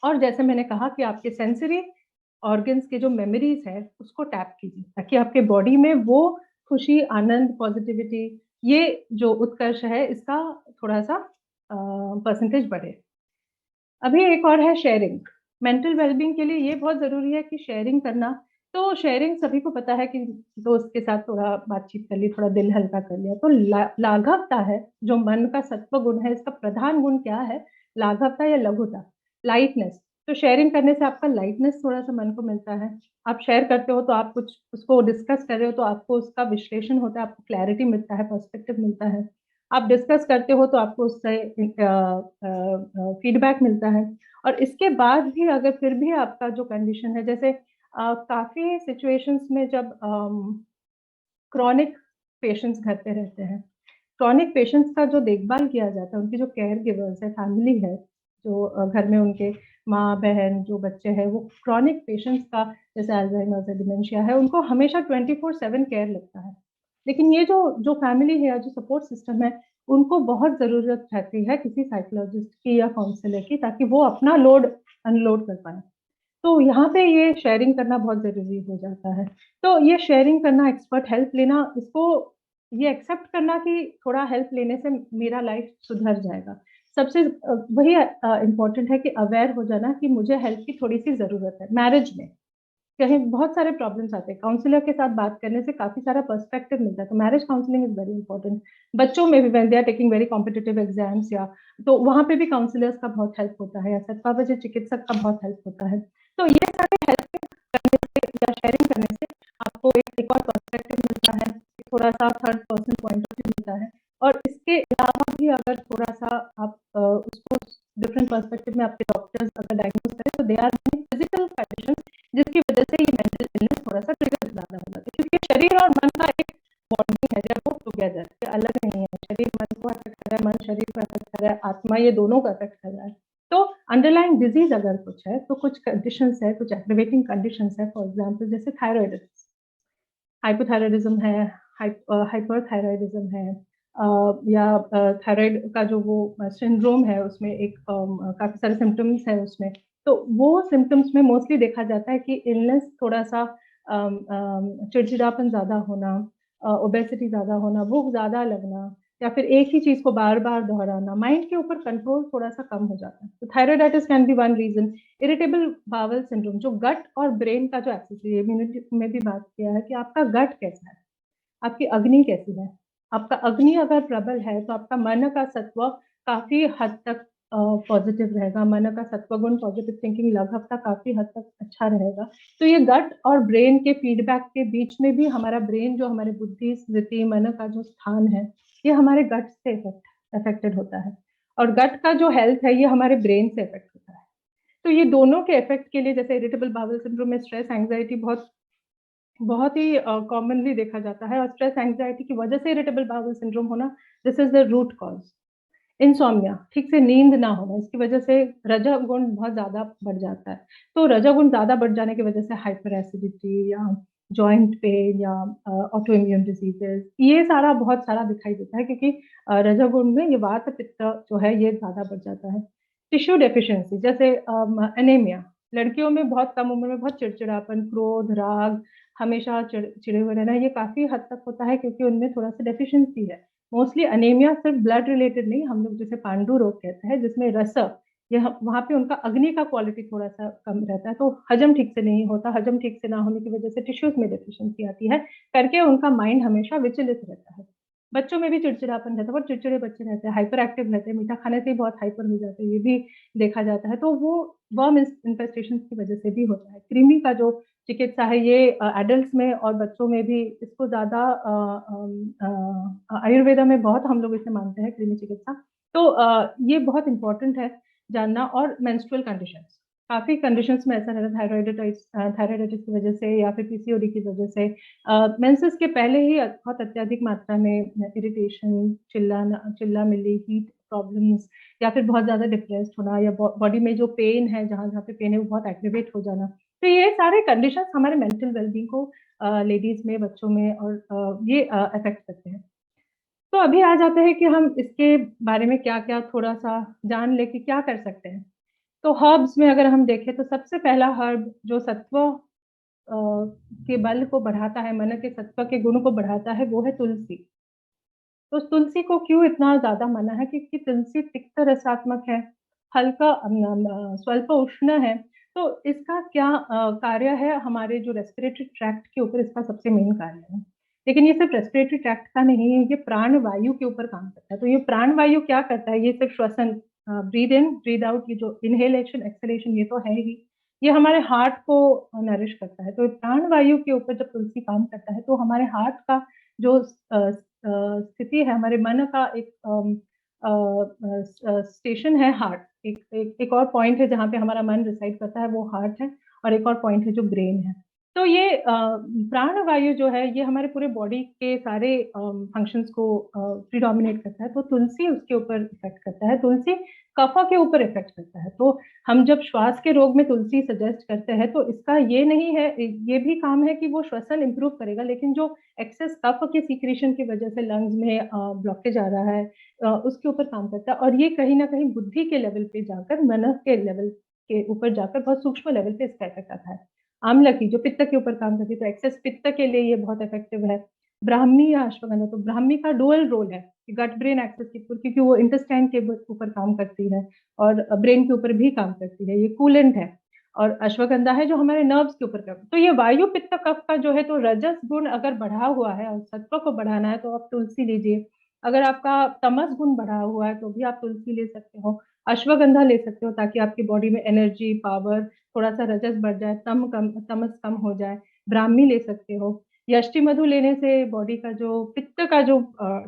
और जैसे मैंने कहा कि आपके सेंसरी ऑर्गन्स के जो मेमोरीज है उसको टैप कीजिए, ताकि आपके बॉडी में वो खुशी, आनंद, पॉजिटिविटी, ये जो उत्कर्ष है इसका थोड़ा सा परसेंटेज बढ़े। अभी एक और है शेयरिंग। मेंटल वेलबींग के लिए ये बहुत जरूरी है कि शेयरिंग करना। तो शेयरिंग सभी को पता है कि दोस्त के साथ थोड़ा बातचीत कर ली, थोड़ा दिल हल्का कर लिया, तो लाघवता है जो मन का सत्व गुण है, इसका प्रधान गुण क्या है? लाघवता या लघुता, लाइटनेस। तो शेयरिंग करने से आपका लाइटनेस थोड़ा सा मन को मिलता है। आप शेयर करते हो तो आप कुछ उसको डिस्कस कर रहे हो तो आपको उसका विश्लेषण होता है, आपको क्लैरिटी मिलता है, पर्सपेक्टिव मिलता है। आप डिस्कस करते हो तो आपको उससे फीडबैक मिलता है। और इसके बाद भी अगर फिर भी आपका जो कंडीशन है, जैसे काफी सिचुएशंस में जब क्रॉनिक पेशेंट्स घर पे रहते हैं, क्रॉनिक पेशेंट्स का जो देखभाल किया जाता है, उनकी जो केयर गिवर्स है, फैमिली है, जो घर में उनके माँ बहन जो बच्चे हैं, वो क्रॉनिक पेशेंट्स का जैसे अल्जाइमर्स है, डिमेंशिया है, उनको हमेशा 24/7 केयर लगता है। लेकिन ये जो जो फैमिली है या जो सपोर्ट सिस्टम है, उनको बहुत जरूरत रहती है किसी साइकोलॉजिस्ट की या काउंसलर की, ताकि वो अपना लोड अनलोड कर पाए। तो यहाँ पे ये शेयरिंग करना बहुत जरूरी हो जाता है। तो ये शेयरिंग करना, एक्सपर्ट हेल्प लेना, इसको ये एक्सेप्ट करना कि थोड़ा हेल्प लेने से मेरा लाइफ सुधर जाएगा। सबसे वही इम्पोर्टेंट है कि अवेयर हो जाना कि मुझे हेल्प की थोड़ी सी जरूरत है। मैरिज में कहीं बहुत सारे प्रॉब्लम्स आते हैं, काउंसलर के साथ बात करने से काफी सारा पर्सपेक्टिव मिलता है, तो marriage counselling is very important. बच्चों में भी when they are taking very competitive exams, या तो वहां पे भी काउंसलर्स का बहुत हेल्प होता है, या सत्तावजय चिकित्सक का बहुत हेल्प होता है। तो ये सारे हेल्प करने से या शेयरिंग करने से आपको एक और पर्सपेक्टिव मिलता है, थोड़ा सा third person point of view मिलता है। और इसके अलावा भी अगर थोड़ा सा आप उसको डिफरेंट पर्सपेक्टिव में आपके डॉक्टर्स अगर डायग्नोज करें, तो दे आर फिजिकल कंडीशन जिसकी वजह से ये मेंटल इलनेस थोड़ा सा ट्रिगर ज्यादा हो जाता है, क्योंकि शरीर और मन का एक बॉन्डिंग है, जब वो टुगेदर, ये अलग नहीं है। शरीर मन को अफेक्ट कर रहा है, मन शरीर को अफेक्ट कर रहा है, आत्मा ये दोनों को अफेक्ट कर रहा है। तो अंडरलाइंग डिजीज अगर कुछ है, तो कुछ कंडीशंस है, कुछ एग्रीवेटिंग कंडीशंस है, फॉर एग्जांपल जैसे थायराइडिज्म, हाइपोथायराइडिज्म है, हाइपरथायराइडिज्म है, या थायराइड का जो वो सिंड्रोम है, उसमें एक काफी सारे सिम्टम्स है उसमें। तो वो सिम्टम्स में मोस्टली देखा जाता है कि इलनेस थोड़ा सा चिड़चिड़ापन ज्यादा होना, ओबेसिटी ज्यादा होना, भूख ज्यादा लगना, या फिर एक ही चीज को बार बार दोहराना, माइंड के ऊपर कंट्रोल थोड़ा सा कम हो जाता है। तो thyroiditis can be one reason. Irritable bowel syndrome, जो गट और ब्रेन का जो एक्सेस है, इम्यूनिटी में भी बात किया है कि आपका गट कैसा है, आपकी अग्नि कैसी है। आपका अग्नि अगर प्रबल है तो आपका मन का सत्व काफी हद तक पॉजिटिव रहेगा, मन का सत्व गुण, पॉजिटिव थिंकिंग, लगभगता काफी हद तक अच्छा रहेगा। तो ये गट और ब्रेन के फीडबैक के बीच में भी हमारा ब्रेन, जो हमारे बुद्धि, स्मृति, मन का जो स्थान है, ये हमारे गट से अफेक्टेड होता है। और गट का जो हेल्थ है ये हमारे ब्रेन से अफेक्ट होता है। तो ये दोनों के इफेक्ट के लिए, जैसे इरिटेबल बाउल सिंड्रोम में स्ट्रेस एंग्जाइटी बहुत बहुत ही कॉमनली देखा जाता है, और स्ट्रेस एंग्जाइटी की वजह से इरिटेबल बाउल सिंड्रोम होना, this is the root cause. Insomnia, ठीक से नींद ना होना, इसकी वजह से रजोगुण बहुत ज्यादा बढ़ जाता है। तो रजोगुण ज्यादा बढ़ जाने की वजह से हाइपर एसिडिटी या जॉइंट पेन या ऑटो इम्यून डिजीजेस, ये सारा बहुत सारा दिखाई देता है, क्योंकि रजोगुण में ये वात पित्त जो है ये ज्यादा बढ़ जाता है। टिश्यू डेफिशिएंसी, जैसे एनीमिया, लड़कियों में बहुत कम उम्र में बहुत चिड़चिड़ापन, क्रोध, राग, हमेशा चिड़े हुए रहना, ये काफी हद तक होता है क्योंकि उनमें थोड़ा सा डेफिशिएंसी है। मोस्टली अनेमिया सिर्फ ब्लड रिलेटेड नहीं, हम लोग जैसे पांडु रोग कहते हैं, जिसमें रस, यह वहां पे उनका अग्नि का क्वालिटी थोड़ा सा कम रहता है, तो हजम ठीक से नहीं होता, हजम ठीक से ना होने की वजह से टिश्यूज में डेफिशिएंसी आती है, करके उनका माइंड हमेशा विचलित रहता है। बच्चों में भी चिड़चिड़ापन रहता है, बहुत चिड़चिड़े बच्चे रहते हैं, हाइपर एक्टिव रहते हैं, मीठा खाने से ही बहुत हाइपर हो जाते हैं, ये भी देखा जाता है। तो वो वर्म इन्फेस्टेशन की वजह से भी होता है। कृमि का जो चिकित्सा है ये एडल्ट में और बच्चों में भी, इसको ज्यादा आयुर्वेदा में बहुत हम लोग इसे मानते हैं, कृमि चिकित्सा। तो ये बहुत इंपॉर्टेंट है। जानना, और मेंस्ट्रुअल कंडीशंस, काफी कंडीशंस में ऐसा रहता है थायराइडाइटिस की वजह से या फिर पीसीओडी की वजह से मेंसेस के पहले ही बहुत अत्यधिक मात्रा में इरिटेशन, चिल्ला मिली, हीट प्रॉब्लम्स, या फिर बहुत ज्यादा डिप्रेस्ड होना, या बॉडी में जो पेन है, जहाँ जहाँ पे पेन है वो बहुत एग्रीवेट हो जाना। तो ये सारे कंडीशंस हमारे मेंटल वेलबींग को लेडीज में, बच्चों में और ये अफेक्ट करते हैं। तो अभी आ जाते हैं कि हम इसके बारे में क्या क्या थोड़ा सा जान ले कि क्या कर सकते हैं। तो हर्ब्स में अगर हम देखें तो सबसे पहला हर्ब जो सत्व के बल को बढ़ाता है, मन के सत्व के गुण को बढ़ाता है, वो है तुलसी। तो तुलसी को क्यों इतना ज्यादा माना है? क्योंकि तुलसी तिक्त रसात्मक है, हल्का स्वल्प उष्ण है। तो इसका क्या कार्य है? हमारे जो रेस्पिरेटरी ट्रैक्ट के ऊपर इसका सबसे मेन कार्य है। लेकिन ये सिर्फ रेस्पिरेटरी ट्रैक्ट का नहीं है, ये प्राण वायु के ऊपर काम करता है। तो ये प्राण वायु क्या करता है? ये सिर्फ श्वसन, ब्रीद इन ब्रीद आउट, ये जो इनहेलेशन एक्सहेलेशन ये तो है ही, ये हमारे हार्ट को नरिश करता है। तो प्राण वायु के ऊपर जब तुलसी काम करता है तो हमारे हार्ट का जो स्थिति है, हमारे मन का एक स्टेशन है हार्ट, एक और पॉइंट है जहाँ पे हमारा मन रिसाइड करता है, वो हार्ट है, और एक और पॉइंट है जो ब्रेन है। तो ये प्राण वायु जो है ये हमारे पूरे बॉडी के सारे फंक्शंस को प्रिडोमिनेट करता है। तो तुलसी उसके ऊपर इफेक्ट करता है, तुलसी कफा के ऊपर इफेक्ट करता है। तो हम जब श्वास के रोग में तुलसी सजेस्ट करते हैं तो इसका ये नहीं है, ये भी काम है कि वो श्वसन इंप्रूव करेगा, लेकिन जो एक्सेस कफ के सीक्रेशन की वजह से लंग्स में ब्लॉकेज आ रहा है उसके ऊपर काम करता है। और ये कहीं ना कहीं बुद्धि के लेवल पे जाकर, मन के लेवल के ऊपर जाकर बहुत सूक्ष्म लेवल पे इसका इफेक्ट आता है। आमलकी जो पित्त के ऊपर काम करती है, तो एक्सेस पित्त के लिए ये बहुत इफेक्टिव है। ब्राह्मी या अश्वगंधा, तो ब्राह्मी का डुअल रोल है गट ब्रेन एक्सेस के ऊपर, क्योंकि वो इंटेस्टाइन के ऊपर काम करती है और ब्रेन के ऊपर भी काम करती है, ये कूलेंट है। और अश्वगंधा है जो हमारे नर्व्स के ऊपर काम। तो ये वायु पित्त कफ का जो है, तो रजस गुण अगर बढ़ा हुआ है और सत्व को बढ़ाना है तो आप तुलसी लीजिए। अगर आपका तमस गुण बढ़ा हुआ है तो भी आप तुलसी ले सकते हो, अश्वगंधा ले सकते हो, ताकि आपकी बॉडी में एनर्जी, पावर, थोड़ा सा रजस बढ़ जाए, तमस कम हो जाए। ब्राह्मी ले सकते हो। यष्टि मधु लेने से बॉडी का जो पित्त का जो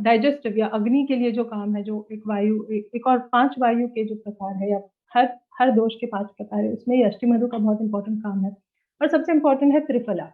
डाइजेस्टिव या अग्नि के लिए जो काम है, जो एक वायु, एक और 5 वायु के जो प्रकार है, या हर हर दोष के 5 प्रकार है, उसमें यष्टि मधु का बहुत इंपॉर्टेंट काम है। और सबसे इंपॉर्टेंट है त्रिफला,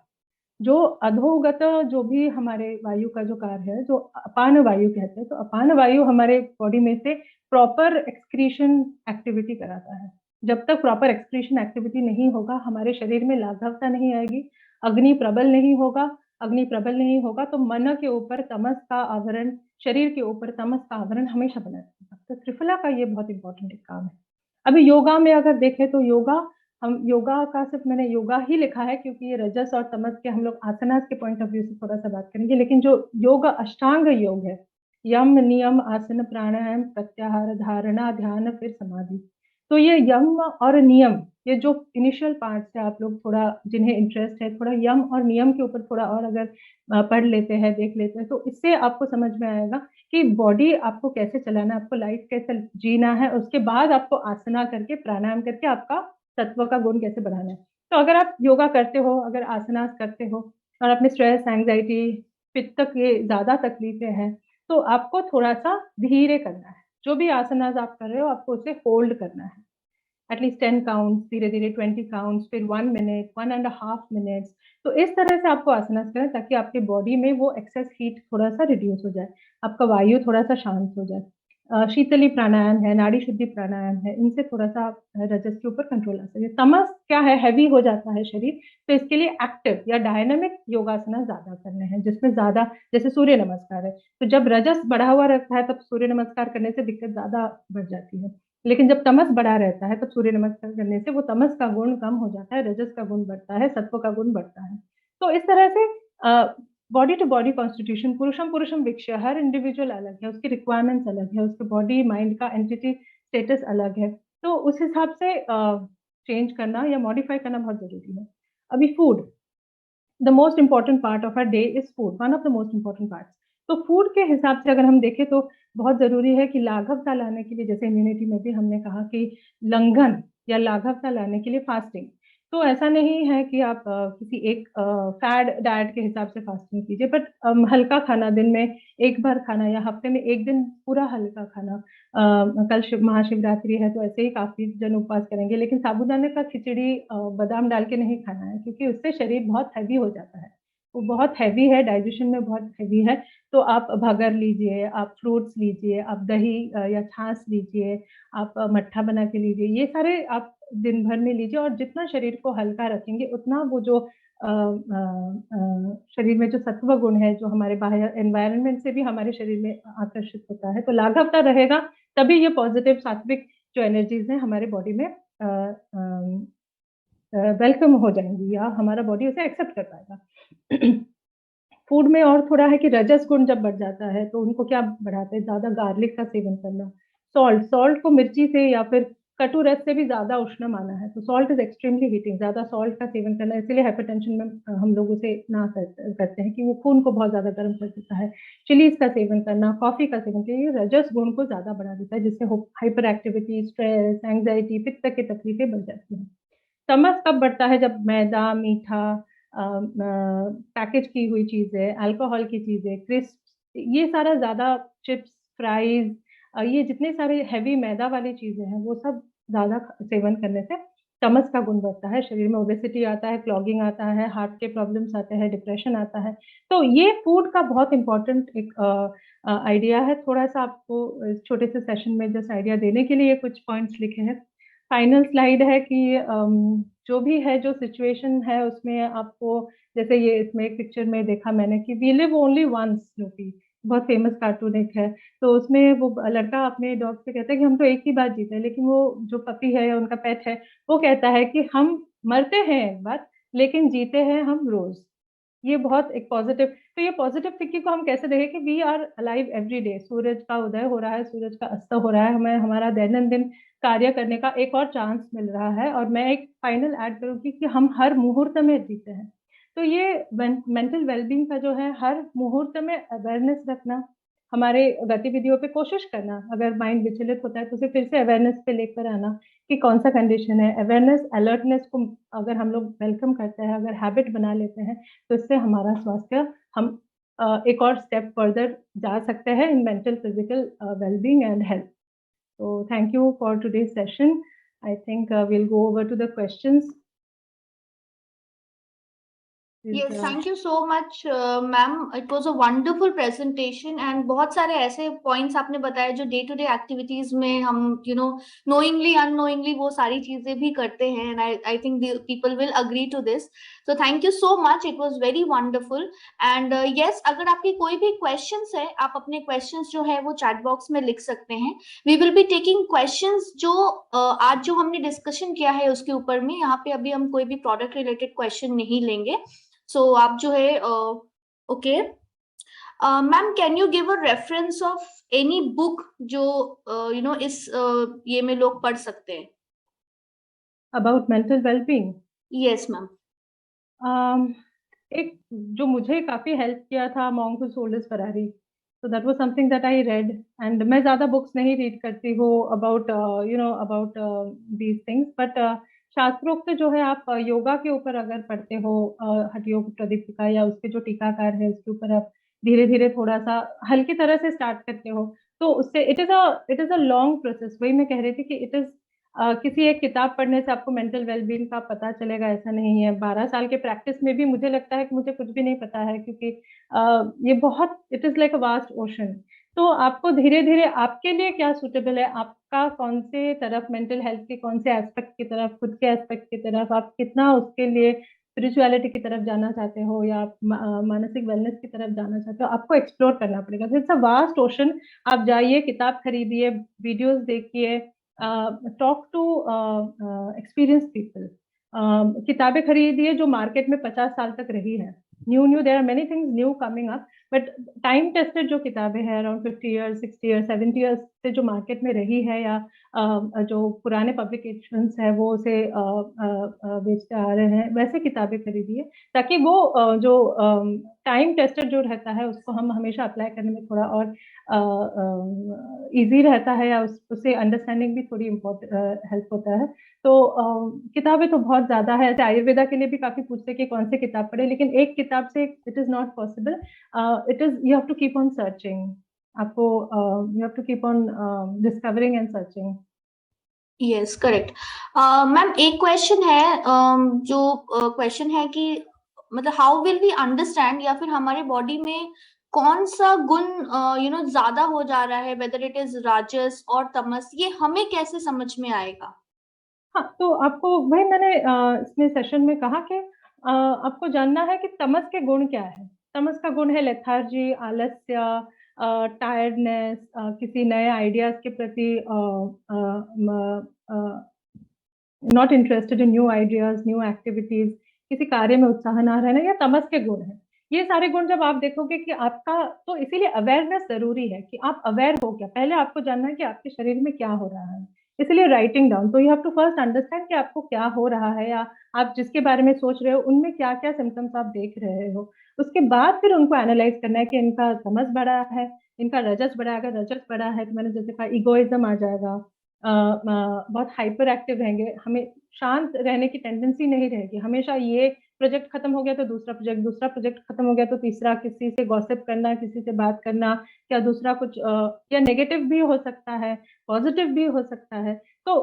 जो अधोगत जो भी हमारे वायु का जो कार्य है, जो अपान वायु कहते हैं। तो अपान वायु हमारे बॉडी में से प्रॉपर एक्सक्रीशन एक्टिविटी कराता है। जब तक प्रॉपर एक्सक्रीशन एक्टिविटी नहीं होगा, हमारे शरीर में लाघवता नहीं आएगी, अग्नि प्रबल नहीं होगा। अग्नि प्रबल नहीं होगा तो मन के ऊपर तमस का आवरण, शरीर के ऊपर तमस का आवरण हमेशा बना रहेगा। तो त्रिफला का ये बहुत इंपॉर्टेंट काम है। अभी योगा में अगर देखें तो हम योगा का सिर्फ मैंने योगा ही लिखा है, क्योंकि ये रजस और तमस के हम लोग आसनास के पॉइंट ऑफ व्यू से थोड़ा सा बात करेंगे। लेकिन जो योग अष्टांग योग है, यम, नियम, आसन, प्राणायाम, प्रत्याहार, धारणा, ध्यान, फिर समाधि। तो ये यम और नियम, ये जो इनिशियल पार्ट है, आप लोग थोड़ा जिन्हें इंटरेस्ट है, थोड़ा यम और नियम के ऊपर थोड़ा और अगर पढ़ लेते हैं, देख लेते हैं, तो इससे आपको समझ में आएगा कि बॉडी आपको कैसे चलाना है, आपको लाइफ कैसे जीना है। उसके बाद आपको आसना करके, प्राणायाम करके आपका तत्व का गुण कैसे बढ़ाना है। तो अगर आप योगा करते हो, अगर आसनास करते हो, और अपने स्ट्रेस, एंग्जाइटी, पित्त के ज्यादा तकलीफें हैं, तो आपको थोड़ा सा धीरे करना है। जो भी आसनास आप कर रहे हो, आपको उसे होल्ड करना है, एटलीस्ट 10 काउंट्स, धीरे धीरे 20 काउंट्स, फिर 1 मिनट, 1.5 मिनट्स। तो इस तरह से आपको आसनास करें ताकि आपकी बॉडी में वो एक्सेस हीट थोड़ा सा रिड्यूस हो जाए, आपका वायु थोड़ा सा शांत हो जाए। शीतली प्राणायाम है, नाड़ी शुद्धि प्राणायाम है, इनसे थोड़ा सा रजस के ऊपर कंट्रोल आ सकता है। तमस क्या है, हैवी हो जाता है शरीर, तो इसके लिए एक्टिव या डायनामिक योगासना ज्यादा करने हैं, जिसमें ज्यादा, जैसे सूर्य नमस्कार है, तो जब रजस बढ़ा हुआ रहता है तब सूर्य नमस्कार करने से दिक्कत ज्यादा बढ़ जाती है। लेकिन जब तमस बढ़ा रहता है तब सूर्य नमस्कार करने से वो तमस का गुण कम हो जाता है, रजस का गुण बढ़ता है, सत्व का गुण बढ़ता है। तो इस तरह से बॉडी टू बॉडी कॉन्स्टिट्यूशन, पुरुषम पुरुषम विक्षय, हर इंडिविजुअल अलग है, उसकी रिक्वायरमेंट्स अलग है, उसके बॉडी माइंड का एंटिटी स्टेटस अलग है। तो उस हिसाब से चेंज करना या मॉडिफाई करना बहुत जरूरी है। अभी food, the most important part of our day is food, one of the most important part. तो फूड के हिसाब से अगर हम देखें तो बहुत जरूरी है कि लाघवता लाने के लिए, जैसे इम्यूनिटी में भी हमने कहा कि लंघन या लाघवता लाने के लिए फास्टिंग। तो ऐसा नहीं है कि आप किसी एक फैड डाइट के हिसाब से फास्टिंग कीजिए, बट हल्का खाना दिन में एक बार खाना या हफ्ते में एक दिन पूरा हल्का खाना। कल महाशिवरात्रि है तो ऐसे ही काफी जन उपवास करेंगे, लेकिन साबूदाने का खिचड़ी बादाम डाल के नहीं खाना है, क्योंकि उससे शरीर बहुत हैवी हो जाता है। वो बहुत हैवी है, डाइजेशन में बहुत हैवी है। तो आप भगर लीजिए, आप फ्रूट्स लीजिए, आप दही या छाछ लीजिए, आप मट्ठा बना के लीजिए, ये सारे आप दिन भर में लीजिए। और जितना शरीर को हल्का रखेंगे उतना वो जो शरीर में जो सत्व गुण है, जो हमारे बाहर एनवायरनमेंट से भी हमारे शरीर में आकर्षित होता है, तो लाघवता रहेगा, तभी ये पॉजिटिव सात्विक जो एनर्जीज है हमारे बॉडी में वेलकम हो जाएंगी, या हमारा बॉडी उसे एक्सेप्ट कर पाएगा। फूड में और थोड़ा है कि रजस गुण जब बढ़ जाता है तो उनको क्या बढ़ाते हैं, ज्यादा गार्लिक का सेवन करना, सॉल्ट को मिर्ची से या फिर कटु रस से भी ज्यादा उष्ण माना है, तो सॉल्ट इज एक्सट्रीमली हीटिंग, ज्यादा सॉल्ट का सेवन करना, इसीलिए हाइपरटेंशन में हम लोग उसे ना करते हैं कि वो खून को बहुत ज्यादा गर्म कर देता है। चिलीज का सेवन करना, कॉफी का सेवन करना, ये रजस गुण को ज्यादा बढ़ा देता है, जिससे हाइपर एक्टिविटी, स्ट्रेस, एंग्जाइटी, पित्त की तकलीफें बढ़ जाती हैं। तमस कब बढ़ता है, जब मैदा, मीठा, पैकेज की हुई चीजें, अल्कोहल की चीजें, क्रिस्प, ये सारा ज्यादा, चिप्स, फ्राइज, ये जितने सारे हैवी मैदा वाली चीजें हैं वो सब ज्यादा सेवन करने से तमस का गुण बढ़ता है, शरीर में ओबेसिटी आता है, क्लॉगिंग आता है, हार्ट के प्रॉब्लम्स आते हैं, डिप्रेशन आता है। तो ये फूड का बहुत इंपॉर्टेंट एक आइडिया है। थोड़ा सा आपको छोटे से सेशन में जस्ट आइडिया देने के लिए कुछ पॉइंट्स लिखे हैं। फाइनल स्लाइड है कि जो भी है, जो सिचुएशन है उसमें आपको, जैसे ये इसमें एक पिक्चर में देखा मैंने कि we live only once, Snoopy बहुत फेमस कार्टून एक है, तो उसमें वो लड़का अपने डॉग से कहता है कि हम तो एक ही बार जीते हैं, लेकिन वो जो पपी है या उनका पेट है वो कहता है कि हम मरते हैं एक बार, लेकिन जीते हैं हम रोज। ये बहुत एक पॉजिटिव, तो ये पॉजिटिव थिंकिंग को हम कैसे देखें कि we are alive every day, सूरज का उदय हो रहा है, सूरज का अस्त हो रहा है, हमें हमारा दैनंदिन कार्य करने का एक और चांस मिल रहा है। और मैं एक फाइनल ऐड करूंगी कि हम हर मुहूर्त में जीते हैं। तो ये मेंटल वेलबींग का जो है, हर मुहूर्त में अवेयरनेस रखना, हमारे गतिविधियों पे कोशिश करना, अगर माइंड विचलित होता है तो उसे फिर से अवेयरनेस पे लेकर आना कि कौन सा कंडीशन है। अवेयरनेस, अलर्टनेस को अगर हम लोग वेलकम करते हैं, अगर हैबिट बना लेते हैं, तो इससे हमारा स्वास्थ्य, हम एक और स्टेप फर्दर जा सकते हैं in mental, physical wellbeing and health. So thank you for today's session. I think we'll go over to the questions. Yes, thank you so much, ma'am. It was a wonderful presentation and बहुत सारे ऐसे points आपने बताए जो day to day activities में हम knowingly unknowingly वो सारी चीजें भी करते हैं, and I think the people will agree to this. So thank you so much. It was very wonderful. And yes, अगर आपकी कोई भी questions है, आप अपने questions जो है वो chat box में लिख सकते हैं. We will be taking questions जो आज जो हमने discussion किया है उसके ऊपर में, यहाँ पे अभी हम कोई भी product related question नहीं लेंगे. So आप जो है okay ma'am, can you give a reference of any book जो इस ये में लोग पढ़ सकते हैं about mental wellbeing? Yes ma'am. एक जो मुझे काफी हेल्प किया था, monk who sold his Ferrari, so that was something that I read. And मैं ज्यादा बुक्स नहीं रीड करती हूँ about about these things, but शास्त्रोक्त जो है, आप योगा के ऊपर अगर पढ़ते हो, हठ योग प्रदीपिका या उसके जो टीकाकार है उसके ऊपर आप धीरे धीरे थोड़ा सा हल्की तरह से स्टार्ट करते हो, तो उससे it is a long process. वही मैं कह रही थी कि इट इज किसी एक किताब पढ़ने से आपको मेंटल वेलबींग का पता चलेगा, ऐसा नहीं है। 12 साल के प्रैक्टिस में भी मुझे लगता है कि मुझे कुछ भी नहीं पता है, क्योंकि ये बहुत, it is like a vast ocean. तो आपको धीरे धीरे आपके लिए क्या सूटेबल है, आपका कौन से तरफ, मेंटल हेल्थ के कौन से एस्पेक्ट की तरफ, खुद के एस्पेक्ट की तरफ, आप कितना उसके लिए स्पिरिचुअलिटी की तरफ जाना चाहते हो या आप मानसिक वेलनेस की तरफ जाना चाहते हो, आपको एक्सप्लोर करना पड़ेगा। It's a vast ocean. आप जाइए, किताब खरीदिए, वीडियोस देखिए, टॉक टू एक्सपीरियंस पीपल, किताबें खरीदिए जो मार्केट में 50 साल तक रही है। New there are many things new coming up, but time tested जो किताबें हैं अराउंड 50 ईयर्स, 60 ईयर्स, 70 ईयर्स से जो मार्केट में रही है, या जो पुराने पब्लिकेशंस है वो उसे बेचते आ रहे हैं, वैसे किताबें खरीदिए, ताकि वो जो टाइम टेस्टेड जो रहता है उसको हम हमेशा अप्लाई करने में थोड़ा और इजी रहता है, या उससे अंडरस्टैंडिंग भी थोड़ी हेल्प होता है। तो किताबें तो बहुत ज्यादा है, ऐसे आयुर्वेदा के लिए भी काफी पूछते हैं कि कौन सी किताब पढ़े, लेकिन एक किताब से it is not possible. It is, you have to keep on searching. आपको you have to keep on discovering and searching. Yes, correct. Ma'am एक क्वेश्चन है, जो क्वेश्चन है कि मतलब हाउ विल वी अंडरस्टैंड, या फिर हमारे बॉडी में कौन सा गुण ज्यादा हो जा रहा है, वेदर इट इज राजस और तमस, ये हमें कैसे समझ में आएगा? हाँ, तो आपको वही मैंने इसमें सेशन में कहा कि आपको जानना है कि तमस के गुण क्या है। तमस का गुण है लेथार्जी, आलस्य, टायर्डनेस, किसी नए आइडियाज के प्रति not interested in new ideas, new activities, किसी कार्य में उत्साह ना रहना, या तमस के गुण है। ये सारे गुण जब आप देखोगे कि आपका, तो इसीलिए अवेयरनेस जरूरी है कि आप अवेयर हो क्या। पहले आपको जानना है कि आपके शरीर में क्या हो रहा है, इसलिए राइटिंग डाउन। तो you have to first understand कि आपको क्या हो रहा है, या आप जिसके बारे में सोच रहे हो उनमें क्या क्या सिम्टम्स आप देख रहे हो। उसके बाद फिर उनको एनालाइज करना है कि इनका तमस बढ़ा है, इनका रजस बढ़ा है। अगर रजस बढ़ा है तो मैंने जैसे कहा ईगोइज्म आ जाएगा, बहुत हाइपर एक्टिव रहेंगे, हमें शांत रहने की टेंडेंसी नहीं रहेगी। हमेशा ये प्रोजेक्ट खत्म हो गया तो दूसरा प्रोजेक्ट, दूसरा प्रोजेक्ट खत्म हो गया तो तीसरा, किसी से गॉसिप करना, किसी से बात करना, या दूसरा कुछ या नेगेटिव भी हो सकता है, पॉजिटिव भी हो सकता है। तो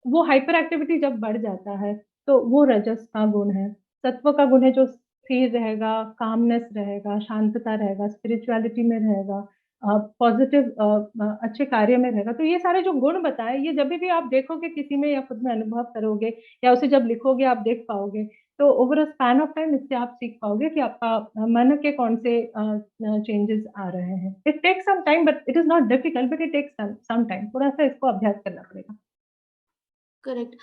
वो हाइपर एक्टिविटी जब बढ़ जाता है तो वो रजस का गुण है। सत्व का गुण है जो स्थिर रहेगा, कामनेस रहेगा, शांतता रहेगा, स्पिरिचुअलिटी में रहेगा, पॉजिटिव अच्छे कार्य में रहेगा। तो ये सारे जो गुण बताए, ये जब भी आप देखोगे किसी में या खुद में अनुभव करोगे, या उसे जब लिखोगे आप देख पाओगे। तो over a span of time इससे आप सीख पाओगे कि आपका मन के कौन से चेंजेस आ रहे हैं। It takes some time, but it is not difficult, but it takes some time. थोड़ा सा इसको अभ्यास करना पड़ेगा। करेक्ट।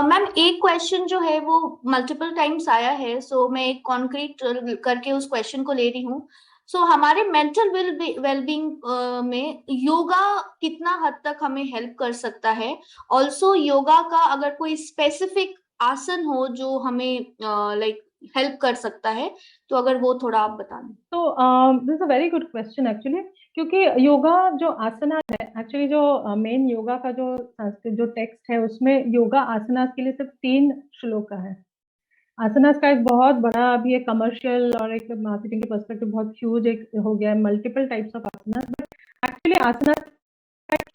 मैम एक क्वेश्चन जो है वो मल्टीपल टाइम्स आया है, सो मैं एक कॉन्क्रीट करके उस क्वेश्चन को ले रही हूँ। सो हमारे मेंटल वेलबींग में योगा कितना हद तक हमें हेल्प कर सकता है? ऑल्सो योगा का अगर कोई स्पेसिफिक आसन हो जो हमें लाइक हेल्प कर सकता है, तो अगर वो थोड़ा आप बता दें। तो this is a very good question actually, क्योंकि योगा जो आसना है, एक्चुअली जो मेन योगा का जो संस्कृत जो टेक्स्ट है उसमें योगा आसनास के लिए सिर्फ 3 श्लोक है। आसनास का एक बहुत बड़ा अभी एक कमर्शियल और एक मार्केटिंग के पर्सपेक्टिव बहुत ह्यूज एक हो गया है, multiple types of asanas. But actually asanas का एक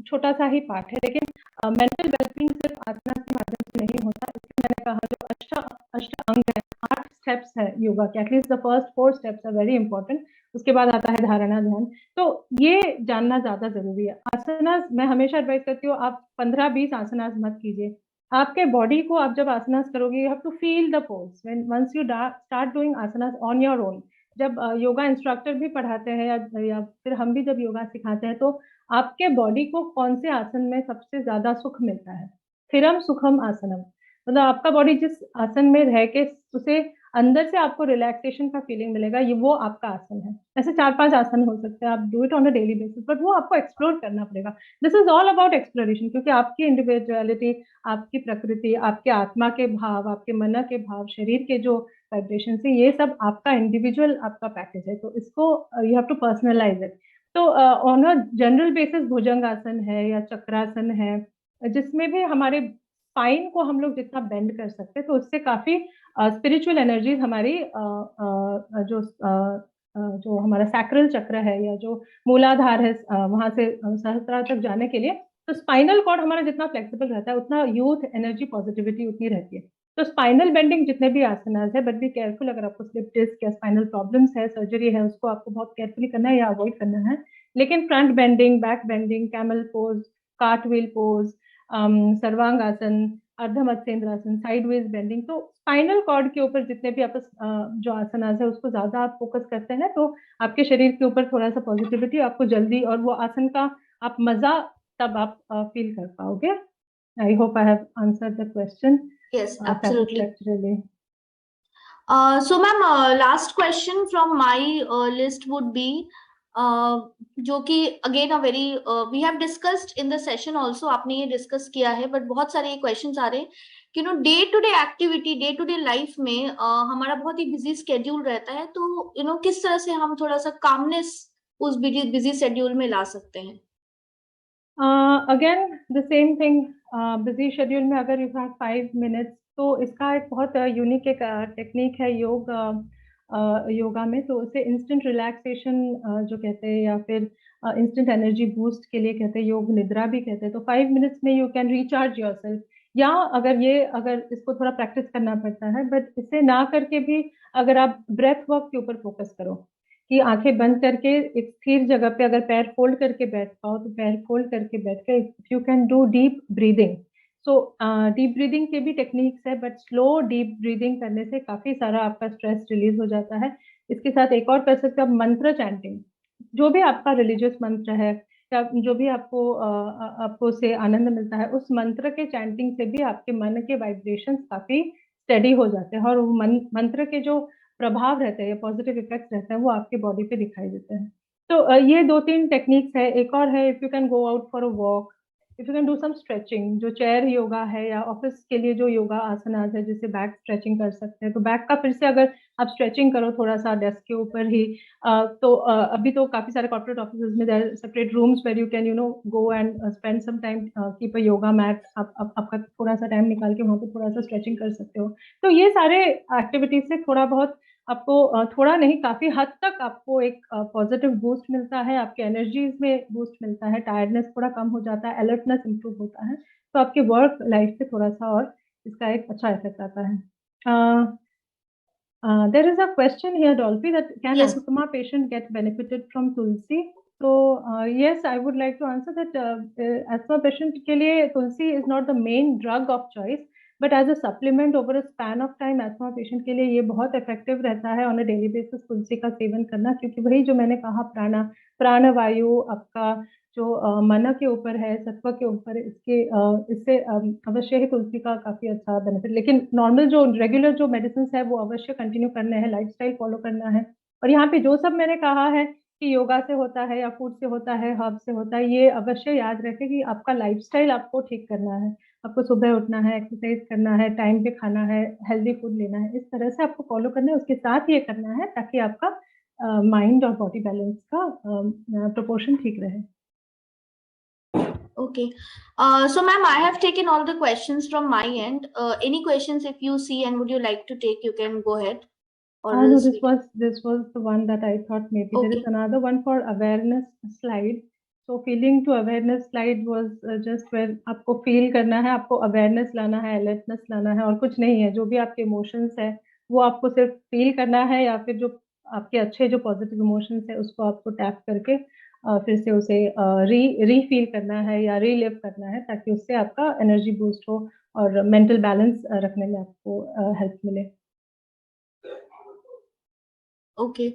छोटा सा ही पार्ट है, लेकिन मेंटल वेलबींग सिर्फ आसनास के माध्यम से नहीं होता। इसलिए मैंने कहा जो अष्ट अंग है, 8 स्टेप्स है योगा के, at least the first 4 steps are very important. उसके बाद आता है धारणा, ध्यान। तो ये जानना ज्यादा जरूरी है। आसनास मैं हमेशा एडवाइस करती हूँ, आप 15-20 आसनास मत कीजिए। आपके बॉडी को आप जब आसनास करोगे, you have to feel the pose when once you start doing asanas on your own. जब योगा इंस्ट्रक्टर भी पढ़ाते हैं, या फिर हम भी जब योगा सिखाते हैं, तो आपके बॉडी को कौन से आसन में सबसे ज्यादा सुख मिलता है, स्थिरम सुखम आसनम। मतलब आपका बॉडी जिस आसन में रह के उसे अंदर से आपको रिलैक्सेशन का फीलिंग मिलेगा, ये वो आपका आसन है। ऐसे 4-5 आसन हो सकते हैं, आप do it on a daily basis, but वो आपको एक्सप्लोर करना पड़ेगा। This is all about exploration, क्योंकि आपकी इंडिविजुअलिटी, आपकी प्रकृति, आपके आत्मा के भाव, आपके मन के भाव, शरीर के जो वाइब्रेशन से, ये सब आपका इंडिविजुअल आपका पैकेज है। तो इसको you have to personalise it. तो on a general basis bhujangasana है या चक्रासन है, जिसमें भी हमारे स्पाइन को हम लोग जितना बेंड कर सकते हैं, तो उससे काफी स्पिरिचुअल एनर्जीज हमारी जो हमारा सैक्रल चक्र है, या जो मूलाधार है, वहां से सहस्त्रार तक जाने के लिए, तो स्पाइनल कॉर्ड हमारा जितना फ्लेक्सिबल रहता है, उतना यूथ एनर्जी पॉजिटिविटी उतनी रहती है। तो स्पाइनल बेंडिंग जितने भी आसनास है, बट बी केयरफुल, अगर आपको स्लिप डिस्क या स्पाइनल प्रॉब्लम्स है, सर्जरी है, उसको आपको बहुत केयरफुली करना है या अवॉइड करना है। लेकिन front bending, back bending, camel pose, cartwheel pose, sarvangasana, ardha matsyendrasana, sideways bending, तो स्पाइनल कॉर्ड के ऊपर जितने भी आप जो आसनास है उसको ज्यादा आप फोकस करते हैं, तो आपके शरीर के ऊपर थोड़ा सा पॉजिटिविटी आपको जल्दी, और वो आसन का आप मजा तब आप फील कर पाओगे। I hope I have answered the question yes, absolutely. satisfactorily. So ma'am, last question from my list would be, जो कि again a very, we have discussed in the session also, आपने ये डिस्कस किया है, but बहुत सारे ये questions आ रहे हैं कि day to day activity, day to day life में हमारा बहुत ही बिजी स्केड्यूल रहता है, तो किस तरह से हम थोड़ा सा कामनेस उस बिजी बिजी शेड्यूल में ला सकते हैं? Again, the same thing. Busy schedule में अगर यू हैव 5 मिनट्स, तो इसका एक बहुत यूनिक एक टेक्निक है योगा में, तो उसे इंस्टेंट रिलैक्सेशन जो कहते हैं, या फिर इंस्टेंट एनर्जी बूस्ट के लिए कहते हैं, योग निद्रा भी कहते हैं। तो 5 मिनट्स में you can recharge your self. या अगर इसको थोड़ा प्रैक्टिस करना पड़ता है, बट इसे ना करके भी अगर आप ब्रेथ वर्क के ऊपर फोकस करो, कि आंखें बंद करके एक स्थिर जगह पे अगर पैर फोल्ड करके बैठ पाओ, तो पैर फोल्ड करके बैठ के you can do deep breathing. So deep breathing के भी टेक्निक्स है, बट स्लो डीप ब्रीदिंग करने से काफी सारा आपका स्ट्रेस रिलीज हो जाता है। इसके साथ एक और कर सकते हो आप, मंत्र चैंटिंग। जो भी आपका रिलीजियस मंत्र है, या जो भी आपको से आनंद मिलता है, उस मंत्र के चैंटिंग से भी आपके मन के वाइब्रेशंस काफी स्टेडी हो जाते हैं, और मंत्र के जो प्रभाव रहते हैं या पॉजिटिव इफेक्ट्स रहते हैं, वो आपके बॉडी पे दिखाई देते हैं। तो ये 2-3 टेक्निक्स है। एक और है, if you can go out for a walk, if you can do some stretching, जो चेयर योगा है या ऑफिस के लिए जो योगा आसनास है, जैसे बैक स्ट्रेचिंग कर सकते हैं, तो बैक का फिर से अगर आप स्ट्रेचिंग करो थोड़ा सा डेस्क के ऊपर ही, तो अभी तो काफी सारे कॉर्पोरेट ऑफिस में there separate rooms where you can go and spend some time, keep a yoga mat, आपका थोड़ा सा टाइम निकाल के वहां पे थोड़ा सा स्ट्रेचिंग कर सकते हो। तो ये सारे एक्टिविटीज से थोड़ा बहुत आपको, थोड़ा नहीं काफी हद तक आपको एक पॉजिटिव बूस्ट मिलता है, आपके एनर्जीज में बूस्ट मिलता है, टायर्डनेस थोड़ा कम हो जाता है, अलर्टनेस इंप्रूव होता है, तो आपके वर्क लाइफ पे थोड़ा सा और इसका एक अच्छा इफेक्ट आता है। There is a question here, Dolphy, that can Yes. asthma patient get benefited from Tulsi? So yes, I would like to answer that asthma patient के लिए Tulsi is not the main drug of choice, but as a supplement over a span of time, asthma patient के लिए ये बहुत effective रहता है on a daily basis तुलसी का seven करना, क्योंकि वही जो मैंने कहा, प्राणवायु आपका जो मन के ऊपर है, सत्व के ऊपर, इससे अवश्य ही तुलसी का काफी अच्छा बेनिफिट। लेकिन नॉर्मल जो रेगुलर जो मेडिसिन है वो अवश्य कंटिन्यू करने हैं, लाइफस्टाइल फॉलो करना है। और यहाँ पे जो सब मैंने कहा है कि योगा से होता है या फूड से होता है, हर्ब से होता है, ये अवश्य याद रखें कि आपका लाइफस्टाइल आपको ठीक करना है। आपको सुबह उठना है, एक्सरसाइज करना है, टाइम पे खाना है, हेल्दी फूड लेना है, इस तरह से आपको फॉलो करना है। उसके साथ ये करना है ताकि आपका माइंड और बॉडी बैलेंस का प्रोपोर्शन ठीक रहे। Okay. So ma'am, I have taken all the questions from my end. Any questions if you see and would you like to take, you can go ahead. Or No, else this was the one that I thought maybe. There is okay. another one for awareness slide. So feeling to awareness slide was just where आपको feel करना है, आपको awareness लाना है, alertness लाना है, और कुछ नहीं है। जो भी आपके emotions है, वो आपको सिर्फ feel करना है, या फिर जो आपके अच्छे जो positive emotions है, उसको आपको tap करके फिर से उसे रीफील करना है या रीलिव करना है, ताकि उससे आपका एनर्जी बूस्ट हो और मेंटल बैलेंस रखने में आपको हेल्प मिले। ओके।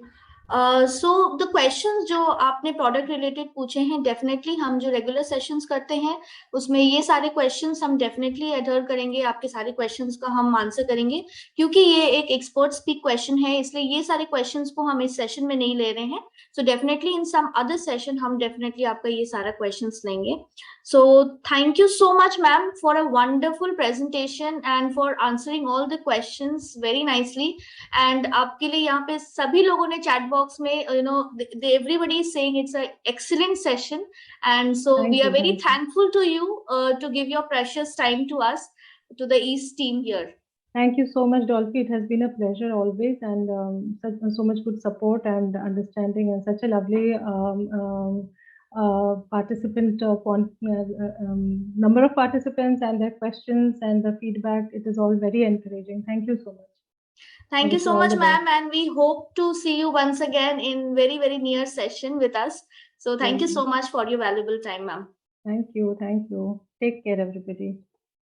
सो द क्वेश्चंस जो आपने प्रोडक्ट रिलेटेड पूछे हैं, डेफिनेटली हम जो रेगुलर सेशंस करते हैं उसमें ये सारे क्वेश्चंस हम डेफिनेटली एडर करेंगे, आपके सारे क्वेश्चंस का हम आंसर करेंगे। क्योंकि ये एक एक्सपर्ट स्पीक क्वेश्चन है, इसलिए ये सारे क्वेश्चंस को हम इस सेशन में नहीं ले रहे हैं। So definitely in some other session हम डेफिनेटली आपका ये सारा क्वेश्चंस लेंगे। So thank you so much ma'am for a wonderful presentation and for answering all the questions very nicely. And आपके लिए यहाँ पे सभी लोगों ने chat box में everybody is saying it's a excellent session, and so we are very thankful to you to give your precious time to us, to the East team here. Thank you so much, Dolphy. It has been a pleasure always, and so much good support and understanding, and such a lovely participant number of participants and their questions and the feedback. It is all very encouraging. Thank you so much. Thank you so much, ma'am, and we hope to see you once again in very, very near session with us. So thank you so much for your valuable time, ma'am. Thank you. Take care, everybody.